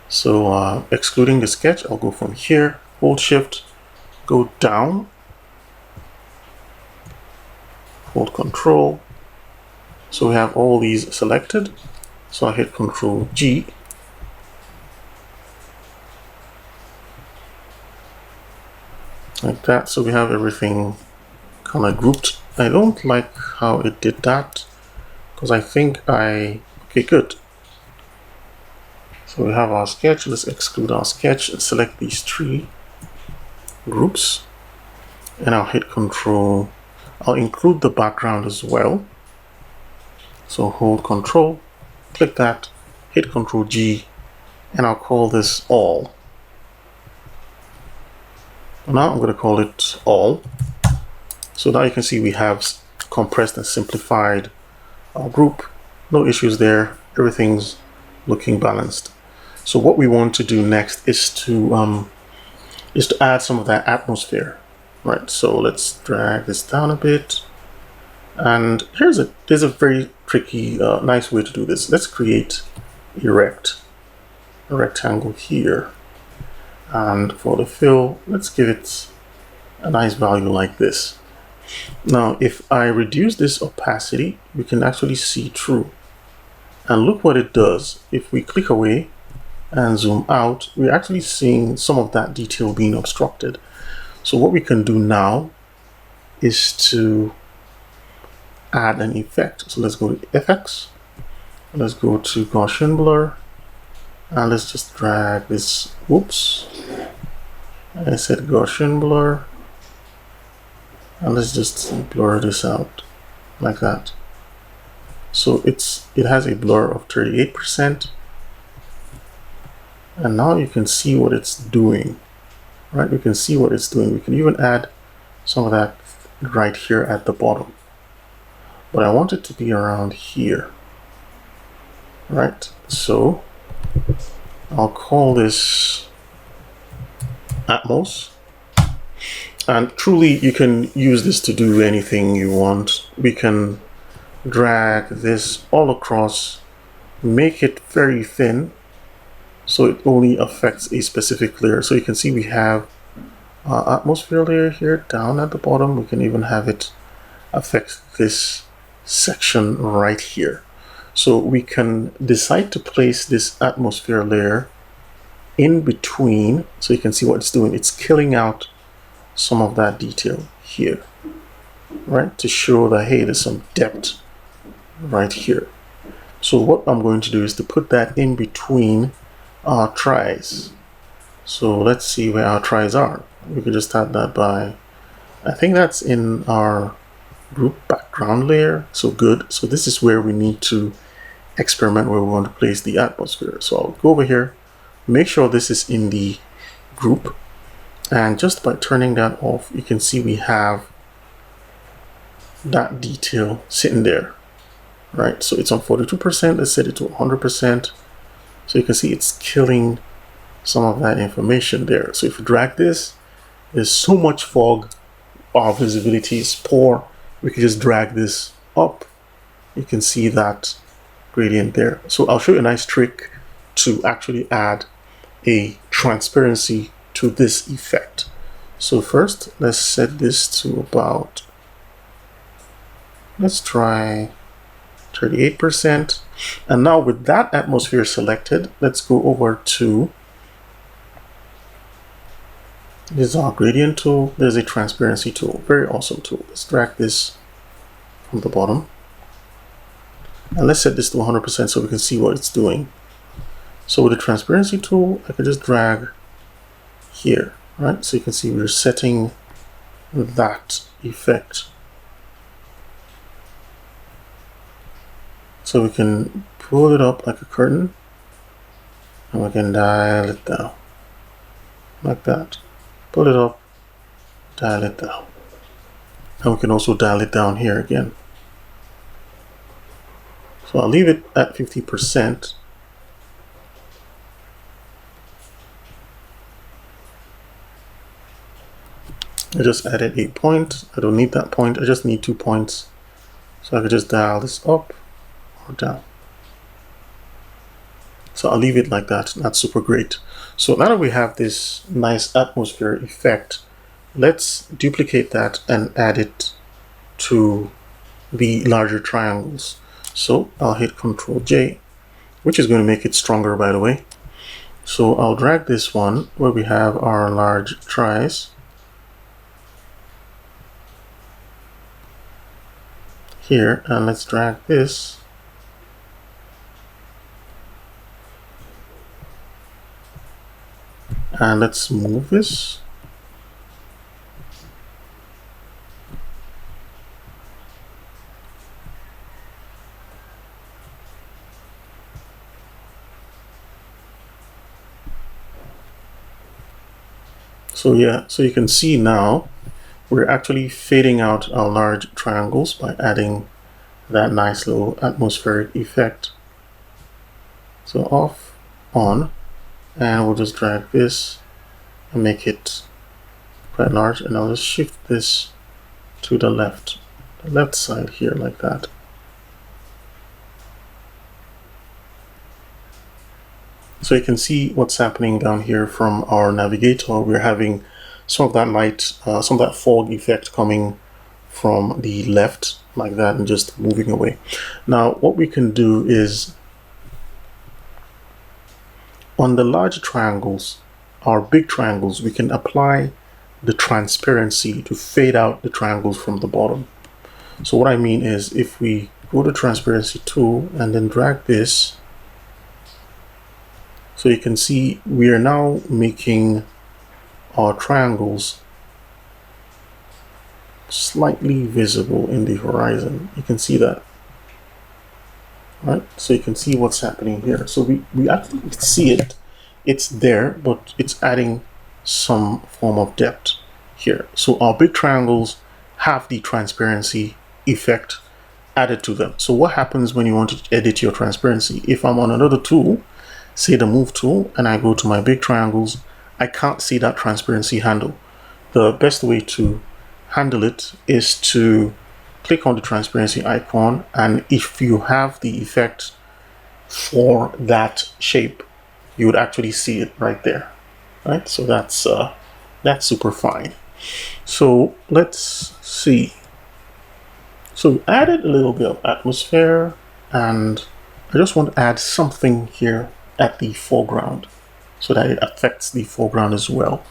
So excluding the sketch, I'll go from here, hold shift, go down, hold control. So we have all these selected. So I hit Ctrl G. Like that. So we have everything kind of grouped. I don't like how it did that, because I think okay, good. So we have our sketch. Let's exclude our sketch and select these three. groups, and I'll hit Control. I'll include the background as well. So hold Control, click that, hit Control G, and I'll call this all. Now I'm going to call it all. So now you can see we have compressed and simplified our group. No issues there. Everything's looking balanced. So what we want to do next is to add some of that atmosphere, right? So let's drag this down a bit. And there's a very tricky, nice way to do this. Let's create a rectangle here. And for the fill, let's give it a nice value like this. Now, if I reduce this opacity, we can actually see through. And look what it does. If we click away and zoom out, we're actually seeing some of that detail being obstructed. So what we can do now is to add an effect. So let's go to FX. Let's go to Gaussian blur. And let's just drag this. Whoops. I said Gaussian blur. And let's just blur this out like that. So it has a blur of 38%. And now you can see what it's doing, right? We can see what it's doing. We can even add some of that right here at the bottom. But I want it to be around here, right? So I'll call this Atmos. And truly, you can use this to do anything you want. We can drag this all across, make it very thin, so it only affects a specific layer. So you can see we have atmosphere layer here down at the bottom. We can even have it affect this section right here. So we can decide to place this atmosphere layer in between, so you can see what it's doing. It's killing out some of that detail here, right, to show that, hey, there's some depth right here. So what I'm going to do is to put that in between our tries. So let's see where our tries are. We could just add that by, I think that's in our group background layer. So good. So this is where we need to experiment where we want to place the atmosphere. So I'll go over here, make sure this is in the group. And just by turning that off, you can see we have that detail sitting there, right? So it's on 42%. Let's set it to 100%. So you can see it's killing some of that information there. So if you drag this, there's so much fog, our visibility is poor. We can just drag this up. You can see that gradient there. So I'll show you a nice trick to actually add a transparency to this effect. So first, let's set this to about, let's try 38%. And now with that atmosphere selected, let's go over to, this is our gradient tool. There's a transparency tool, very awesome tool. Let's drag this from the bottom. And let's set this to 100% so we can see what it's doing. So with the transparency tool, I can just drag here, right? So you can see we're setting that effect. So we can pull it up like a curtain, and we can dial it down like that. Pull it up, dial it down. And we can also dial it down here again. So I'll leave it at 50%. I just added a point. I don't need that point. I just need 2 points. So I could just dial this up or down. So I'll leave it like that. That's super great. So now that we have this nice atmosphere effect, let's duplicate that and add it to the larger triangles. So I'll hit Control J, which is going to make it stronger, by the way. So I'll drag this one where we have our large tries here, and let's drag this and let's move this So yeah, so you can see now we're actually fading out our large triangles by adding that nice little atmospheric effect. So off, on, and we'll just drag this and make it quite large, and I'll just shift this to the left side here like that. So you can see what's happening down here from our navigator. We're having some of that light, some of that fog effect coming from the left like that and just moving away. Now what we can do is on the large triangles, our big triangles, we can apply the transparency to fade out the triangles from the bottom. So what I mean is if we go to transparency tool and then drag this, so you can see we are now making our triangles slightly visible in the horizon. You can see that, right? So you can see what's happening here. So we actually see it. It's there, but it's adding some form of depth here. So our big triangles have the transparency effect added to them. So what happens when you want to edit your transparency? If I'm on another tool, say the move tool, and I go to my big triangles, I can't see that transparency handle. The best way to handle it is to click on the transparency icon, and if you have the effect for that shape, you would actually see it right there, right? So that's super fine. So let's see. So we added a little bit of atmosphere, and I just want to add something here at the foreground so that it affects the foreground as well.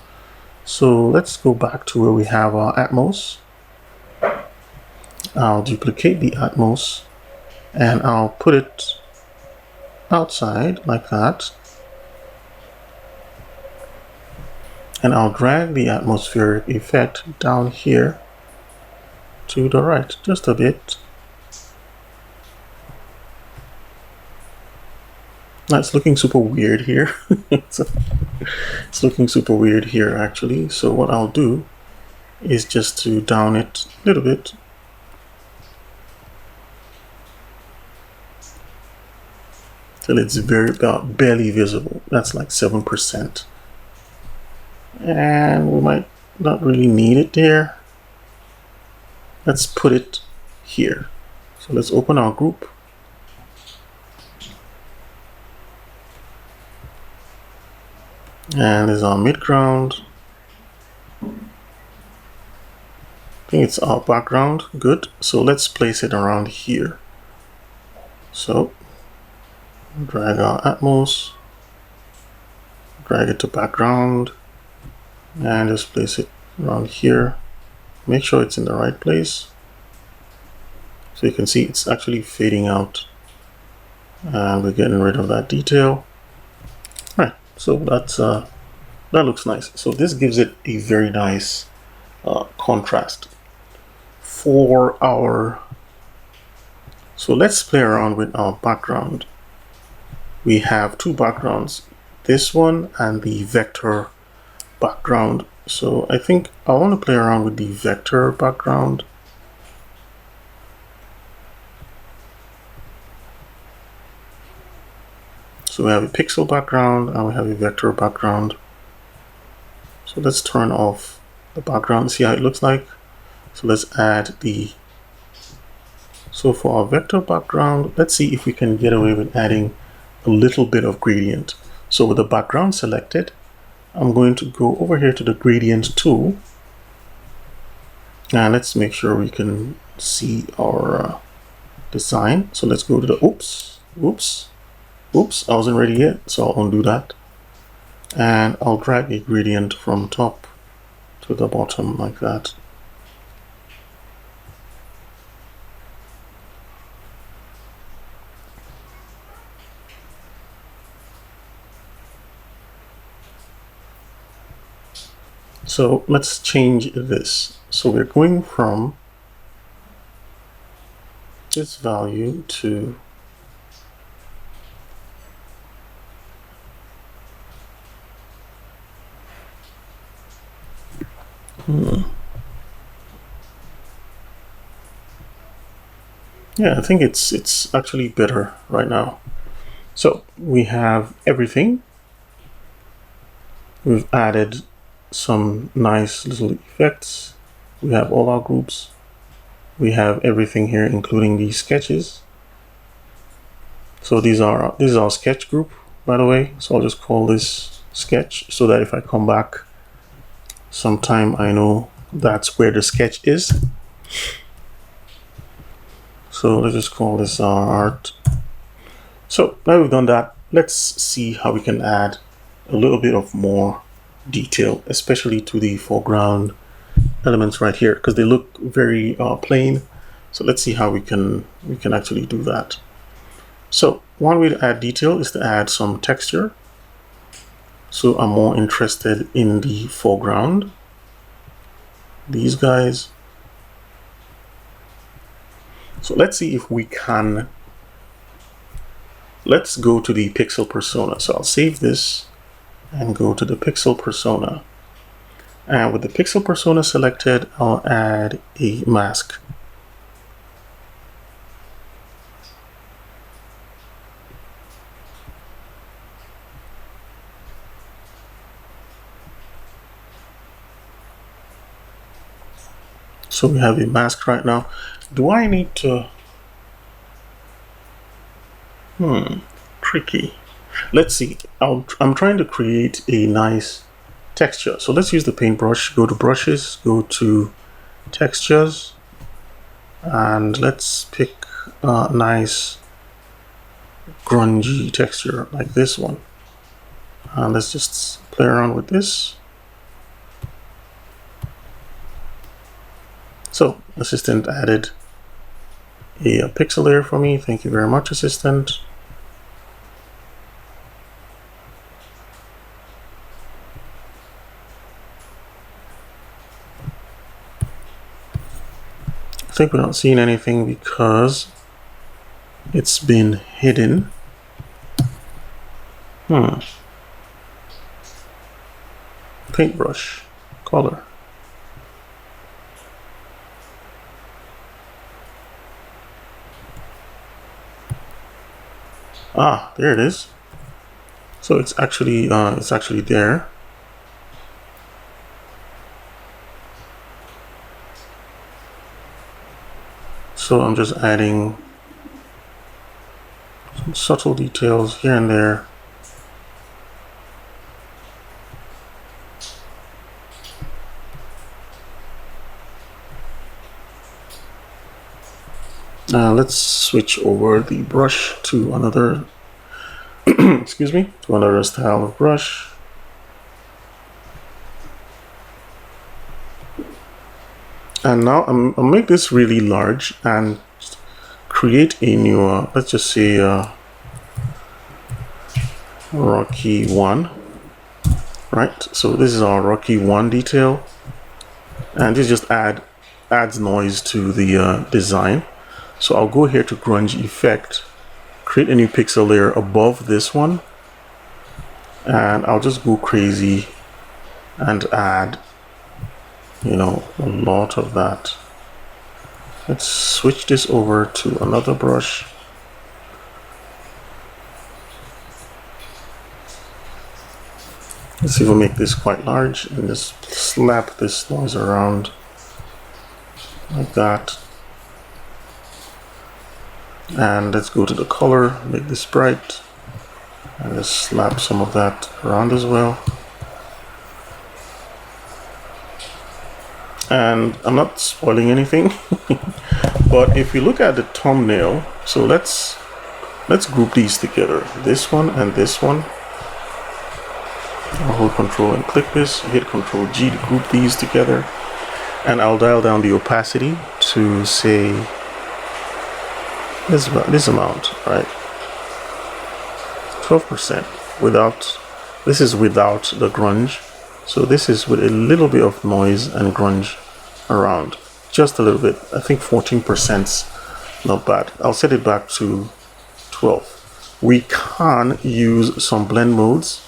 So let's go back to where we have our Atmos. I'll duplicate the Atmos and I'll put it outside like that. And I'll drag the atmospheric effect down here to the right just a bit. That's looking super weird here. It's looking super weird here actually. So what I'll do is just to down it a little bit. Till it's about barely visible. That's like 7%. And we might not really need it there. Let's put it here. So let's open our group. And there's our midground. I think it's our background. Good. So let's place it around here. So drag our Atmos, drag it to background, and just place it around here. Make sure it's in the right place. So you can see it's actually fading out, and we're getting rid of that detail. All right, so that's that looks nice. So this gives it a very nice contrast for our. So let's play around with our background. We have two backgrounds, this one and the vector background. So I think I want to play around with the vector background. So we have a pixel background and we have a vector background. So let's turn off the background, see how it looks like. So let's add the, so for our vector background, let's see if we can get away with adding a little bit of gradient. So with the background selected, I'm going to go over here to the gradient tool. And let's make sure we can see our design. So let's go to the, oops, I wasn't ready yet. So I'll undo that. And I'll drag a gradient from top to the bottom like that. So let's change this. So we're going from this value to Yeah, I think it's actually better right now. So we have everything. We've added some nice little effects. We have all our groups. We have everything here, including these sketches. So this is our sketch group, by the way. So I'll just call this sketch so that if I come back sometime, I know that's where the sketch is. So let's just call this our art. So now we've done that, let's see how we can add a little bit of more detail, especially to the foreground elements right here, because they look very plain. So let's see how we can actually do that. So one way to add detail is to add some texture. So I'm more interested in the foreground, these guys. So let's see if we can, let's go to the pixel persona. So I'll save this and go to the pixel persona. And with the pixel persona selected, I'll add a mask. So we have a mask right now. Do I need to, tricky. Let's see, I'm trying to create a nice texture. So let's use the paintbrush, go to brushes, go to textures, and let's pick a nice grungy texture like this one. And let's just play around with this. So Assistant added a pixel layer for me. Thank you very much, Assistant. I think we're not seeing anything because it's been hidden. Paintbrush, color. Ah, there it is. So it's actually there. So I'm just adding some subtle details here and there. Now let's switch over the brush to another excuse me, to another style of brush. And now I'll make this really large and create a new, let's just say Rocky 1, right? So this is our Rocky 1 detail, and this just adds noise to the design. So I'll go here to grunge effect, create a new pixel layer above this one, and I'll just go crazy and add, you know, a lot of that. Let's switch this over to another brush. Let's see if we'll make this quite large and just slap this noise around like that. And let's go to the color, make this bright, and just slap some of that around as well. And I'm not spoiling anything, but if you look at the thumbnail, so let's group these together, this one and this one. I'll hold Control and click this, hit Control G to group these together, and I'll dial down the opacity to say this amount, right? 12% without, this is without the grunge. So this is with a little bit of noise and grunge around, just a little bit. I think 14%'s not bad. I'll set it back to 12. We can use some blend modes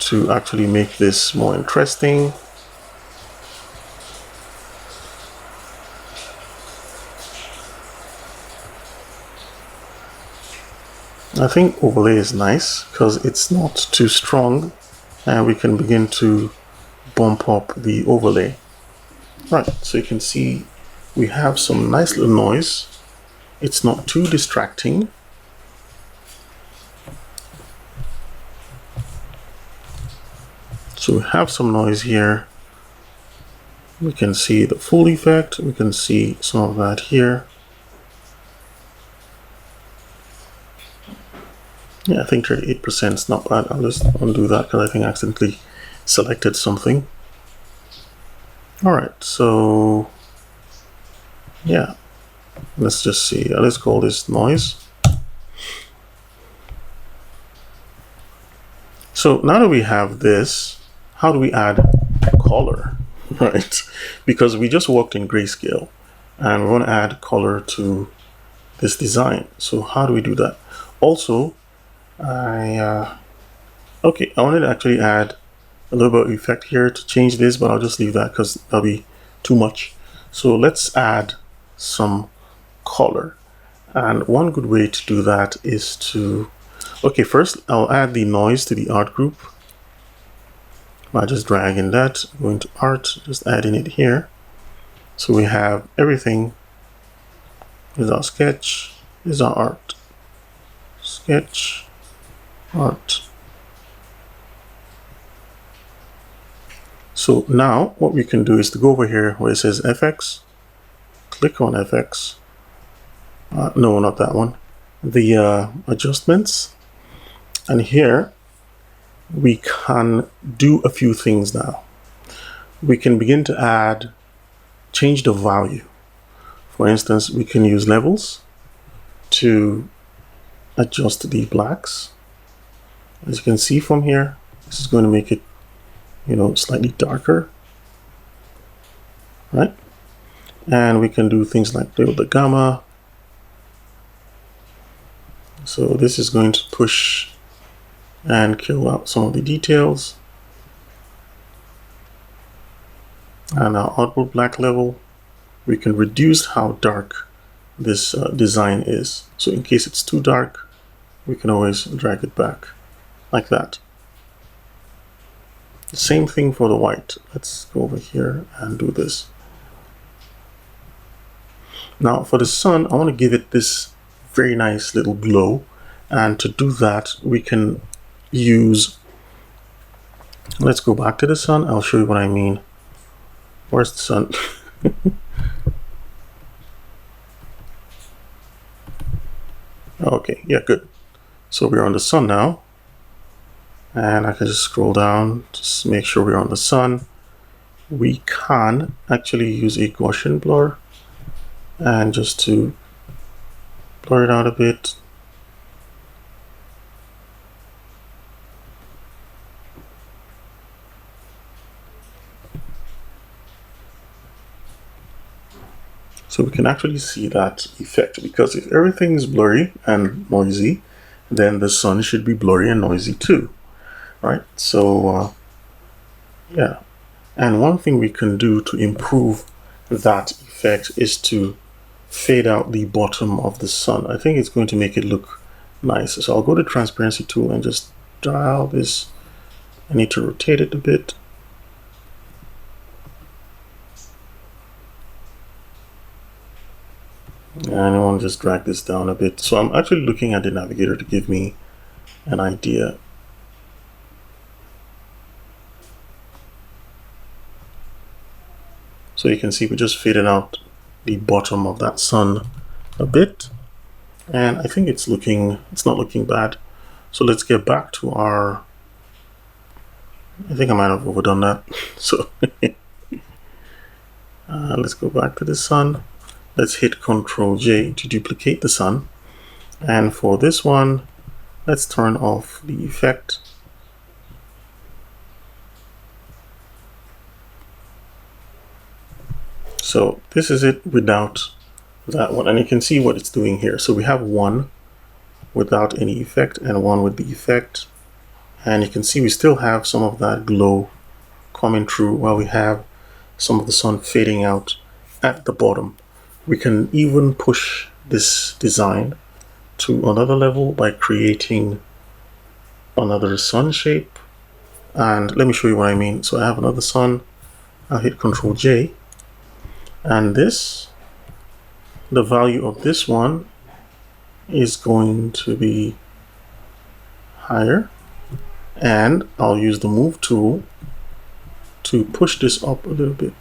to actually make this more interesting. I think overlay is nice because it's not too strong, and we can begin to bump up the overlay. Right, so you can see we have some nice little noise. It's not too distracting. So we have some noise here. We can see the full effect. We can see some of that here. Yeah, I think 38% is not bad. I'll just undo that because I think I accidentally selected something. All right, so yeah, let's just see. Let's call this noise. So now that we have this, how do we add color, right? Because we just worked in grayscale and we want to add color to this design. So how do we do that? Also, I wanted to actually add a little bit of effect here to change this, but I'll just leave that because that'll be too much. So let's add some color. And one good way to do that is to, okay, first I'll add the noise to the art group by just dragging that, going to art, just adding it here. So we have everything. Here's our sketch, here's our art, sketch, art. So now what we can do is to go over here where it says FX, click on FX. No, not that one. The adjustments. And here we can do a few things now. We can begin to change the value. For instance, we can use levels to adjust the blacks. As you can see from here, this is going to make it, slightly darker, right? And we can do things like play with the gamma. So this is going to push and kill out some of the details. And our output black level, we can reduce how dark this design is. So in case it's too dark, we can always drag it back like that. The same thing for the white. Let's go over here and do this. Now for the sun, I want to give it this very nice little glow. And to do that, we can use, let's go back to the sun. I'll show you what I mean. Where's the sun? Okay, yeah, good. So we're on the sun now. And I can just scroll down, just make sure we're on the sun. We can actually use a Gaussian blur and just to blur it out a bit. So we can actually see that effect, because if everything is blurry and noisy, then the sun should be blurry and noisy too, right? So yeah, and one thing we can do to improve that effect is to fade out the bottom of the sun. I think it's going to make it look nice. So I'll go to transparency tool and just dial this. I need to rotate it a bit. And I want to just drag this down a bit. So I'm actually looking at the navigator to give me an idea. So you can see we just faded out the bottom of that sun a bit. And I think it's not looking bad. So let's get back to our, I think I might have overdone that. So let's go back to the sun. Let's hit Ctrl J to duplicate the sun. And for this one, let's turn off the effect. So this is it without that one. And you can see what it's doing here. So we have one without any effect and one with the effect. And you can see we still have some of that glow coming through while we have some of the sun fading out at the bottom. We can even push this design to another level by creating another sun shape. And let me show you what I mean. So I have another sun. I'll hit Ctrl J, and this, the value of this one is going to be higher, and I'll use the move tool to push this up a little bit.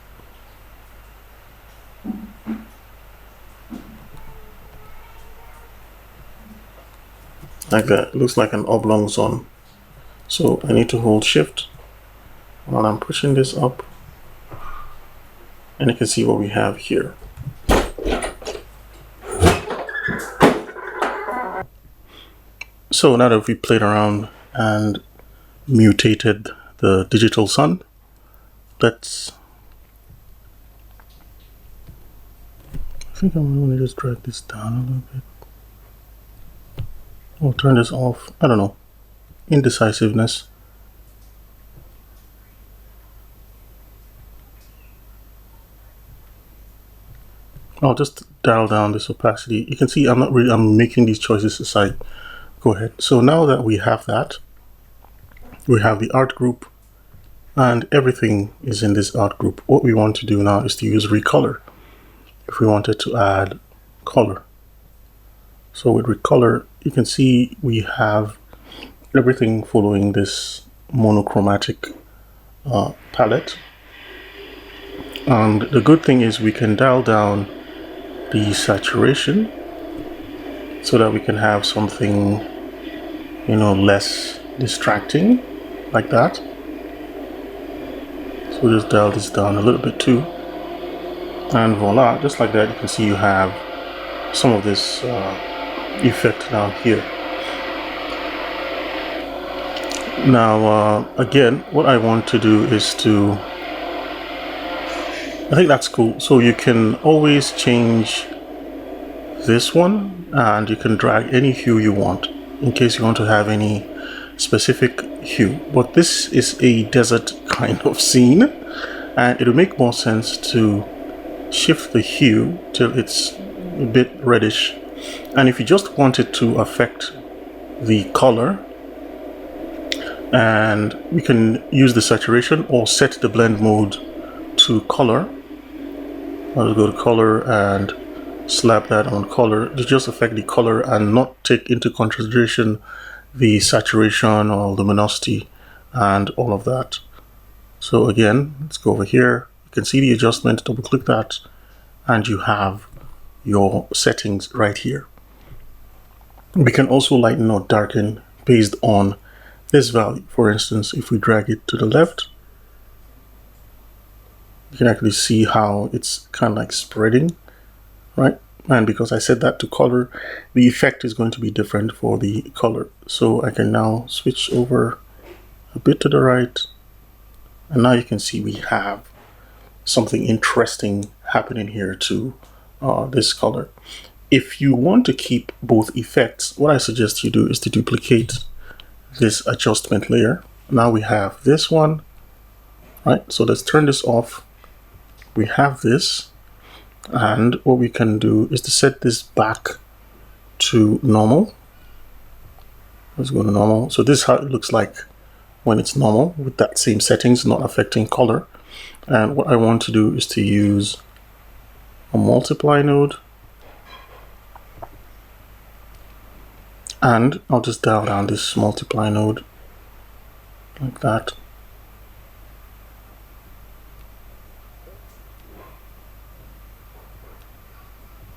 Like that. It looks like an oblong sun. So I need to hold shift while I'm pushing this up, and you can see what we have here. So now that we've played around and mutated the digital sun, I think I'm going to just drag this down a little bit. I'll turn this off. I don't know. Indecisiveness. I'll just dial down this opacity. You can see I'm making these choices as I go ahead. So now that we have that, we have the art group and everything is in this art group. What we want to do now is to use recolor if we wanted to add color. So with recolor, you can see we have everything following this monochromatic palette. And the good thing is we can dial down the saturation so that we can have something, you know, less distracting, like that. So we'll just dial this down a little bit too, and voila, just like that, you can see you have some of this effect down here. Now again, what I want to do is I think that's cool. So you can always change this one, and you can drag any hue you want in case you want to have any specific hue. But this is a desert kind of scene, and it'll make more sense to shift the hue till it's a bit reddish. And if you just want it to affect the color, and we can use the saturation or set the blend mode to color. I'll go to color and slap that on color to just affect the color and not take into consideration the saturation or luminosity and all of that. So again, let's go over here. You can see the adjustment, double click that, and you have your settings right here. We can also lighten or darken based on this value. For instance, if we drag it to the left, you can actually see how it's kind of like spreading, right? And because I set that to color, the effect is going to be different for the color. So I can now switch over a bit to the right, and now you can see we have something interesting happening here to this color. If you want to keep both effects, what I suggest you do is to duplicate this adjustment layer. Now we have this one, right? So let's turn this off. We have this, and what we can do is to set this back to normal. Let's go to normal. So this is how it looks like when it's normal with that same settings, not affecting color. And what I want to do is to use a multiply node, and I'll just dial down this multiply node like that.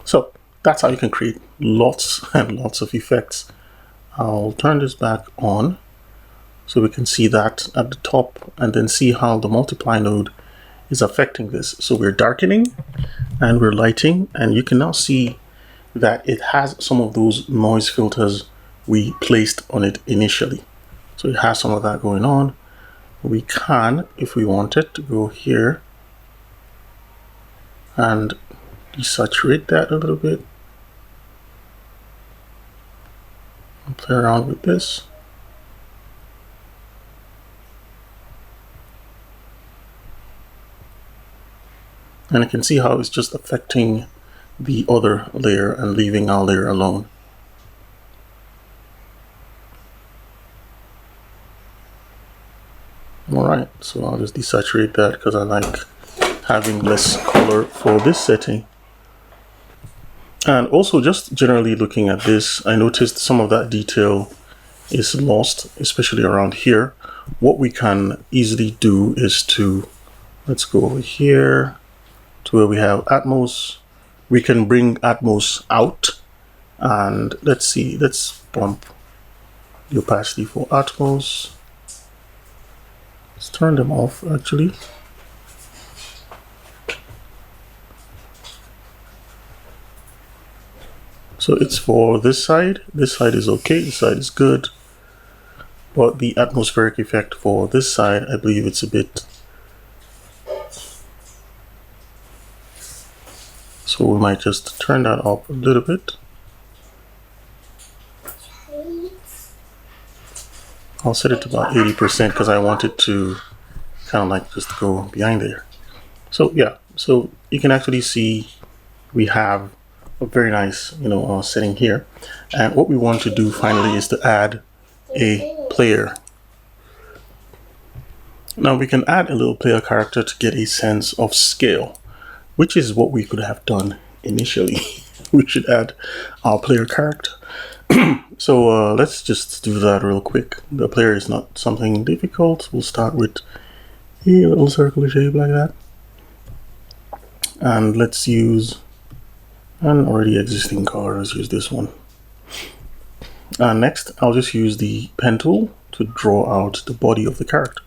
So that's how you can create lots and lots of effects. I'll turn this back on so we can see that at the top, and then see how the multiply node is affecting this. So we're darkening and we're lighting, and you can now see that it has some of those noise filters we placed on it initially. So it has some of that going on. We can, if we wanted, to go here and desaturate that a little bit and play around with this. And you can see how it's just affecting the other layer and leaving our layer alone. All right, so I'll just desaturate that because I like having less color for this setting. And also, just generally looking at this, I noticed some of that detail is lost, especially around here. What we can easily do is to, let's go over here to where we have Atmos. We can bring Atmos out, and let's see, let's bump the opacity for Atmos. Let's turn them off actually. So it's for this side. This side is okay, this side is good. But the atmospheric effect for this side, I believe it's a bit. So we might just turn that up a little bit. I'll set it to about 80% because I want it to kind of like just go behind there. So yeah, so you can actually see we have a very nice, setting here. And what we want to do finally is to add a player. Now we can add a little player character to get a sense of scale, which is what we could have done initially. We should add our player character. So let's just do that real quick. The player is not something difficult. We'll start with a little circular shape like that. And let's use an already existing color. Let's use this one. Next, I'll just use the pen tool to draw out the body of the character.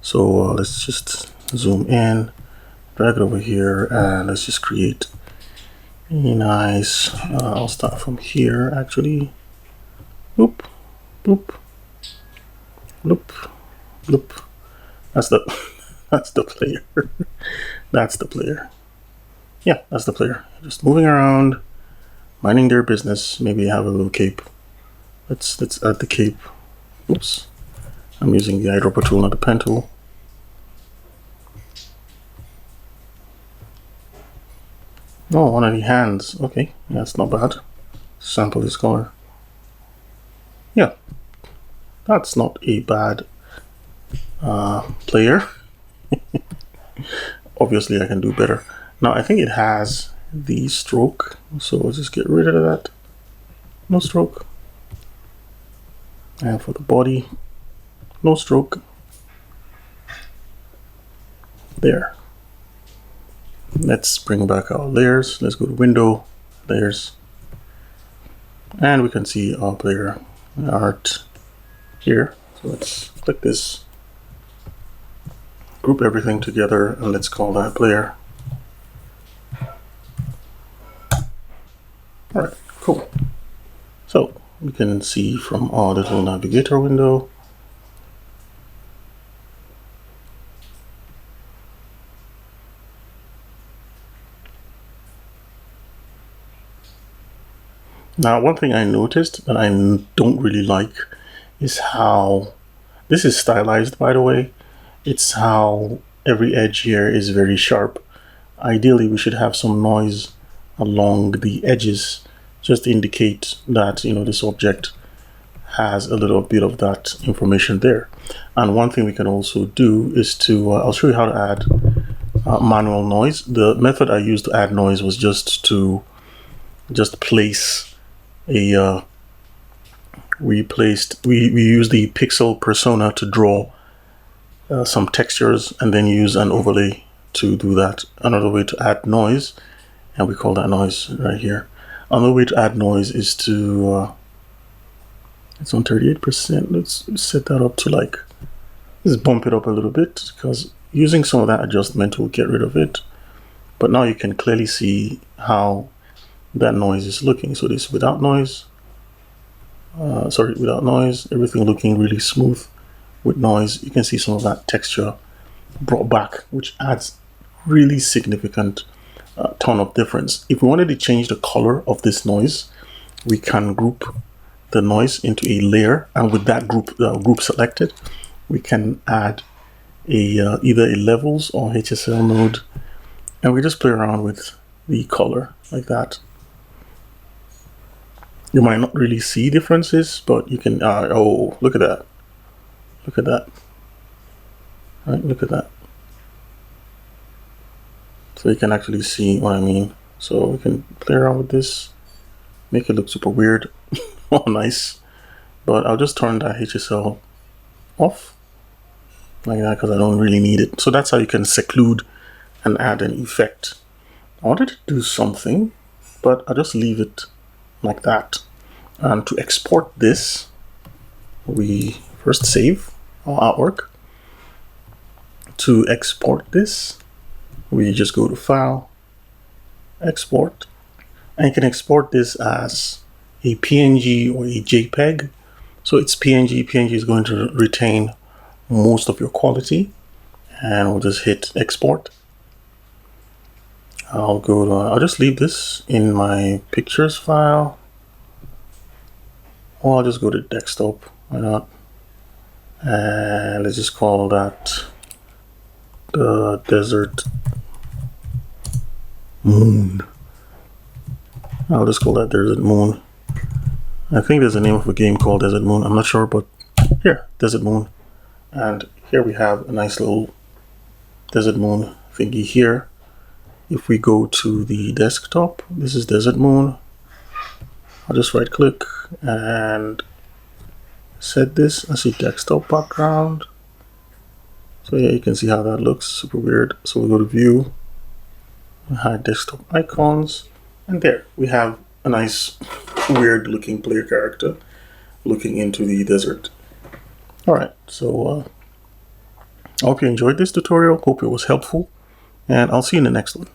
So let's just zoom in, drag it over here, and let's just create a nice, I'll start from here actually. Boop, boop, bloop, bloop. That's the, that's the player. That's the player. Yeah, that's the player. Just moving around, minding their business. Maybe have a little cape. Let's add the cape. Oops. I'm using the eyedropper tool, not the pen tool. Oh, one of the hands. Okay, yeah, that's not bad. Sample this color. Yeah, that's not a bad player. Obviously, I can do better. Now, I think it has the stroke, so let's just get rid of that. No stroke. And for the body, no stroke. There. Let's bring back our layers. Let's go to Window, Layers. And we can see our player art here. So let's click this, group everything together, and let's call that player. All right, cool. So we can see from our little navigator window, now one thing I noticed that I don't really like is how this is stylized, by the way. It's how every edge here is very sharp. Ideally, we should have some noise along the edges just to indicate that this object has a little bit of that information there. And one thing we can also do is to I'll show you how to add manual noise. The method I used to add noise was just to place a we used the pixel persona to draw some textures and then use an overlay to do that. Another way to add noise, and we call that noise right here. Another way to add noise is to it's on 38%. Let's set that up to let's bump it up a little bit, because using some of that adjustment will get rid of it. But now you can clearly see how that noise is looking. So this without noise, without noise, everything looking really smooth. With noise, you can see some of that texture brought back, which adds really significant tone of difference. If we wanted to change the color of this noise, we can group the noise into a layer, and with that group selected, we can add a either a levels or HSL node, and we just play around with the color like that. You might not really see differences, but you can oh, look at that. Look at that. Right, look at that. So you can actually see what I mean. So we can play around with this, make it look super weird. Oh, nice. But I'll just turn that HSL off like that because I don't really need it. So that's how you can seclude and add an effect. I wanted to do something, but I'll just leave it like that. And to export this, we first save our artwork. To export this, we just go to File, Export, and you can export this as a PNG or a JPEG. So it's PNG. PNG is going to retain most of your quality, and we'll just hit Export. I'll just leave this in my pictures file, or I'll just go to desktop. Why not? And let's just call that the Desert Moon. I'll just call that Desert Moon. I think there's a name of a game called Desert Moon. I'm not sure, but here, Desert Moon. And here we have a nice little Desert Moon thingy here. If we go to the desktop, this is Desert Moon. I'll just right click and set this as a desktop background. So yeah, you can see how that looks, super weird. So we go to View, hide desktop icons, and there we have a nice weird looking player character looking into the desert. All right, so I hope you enjoyed this tutorial, hope it was helpful, and I'll see you in the next one.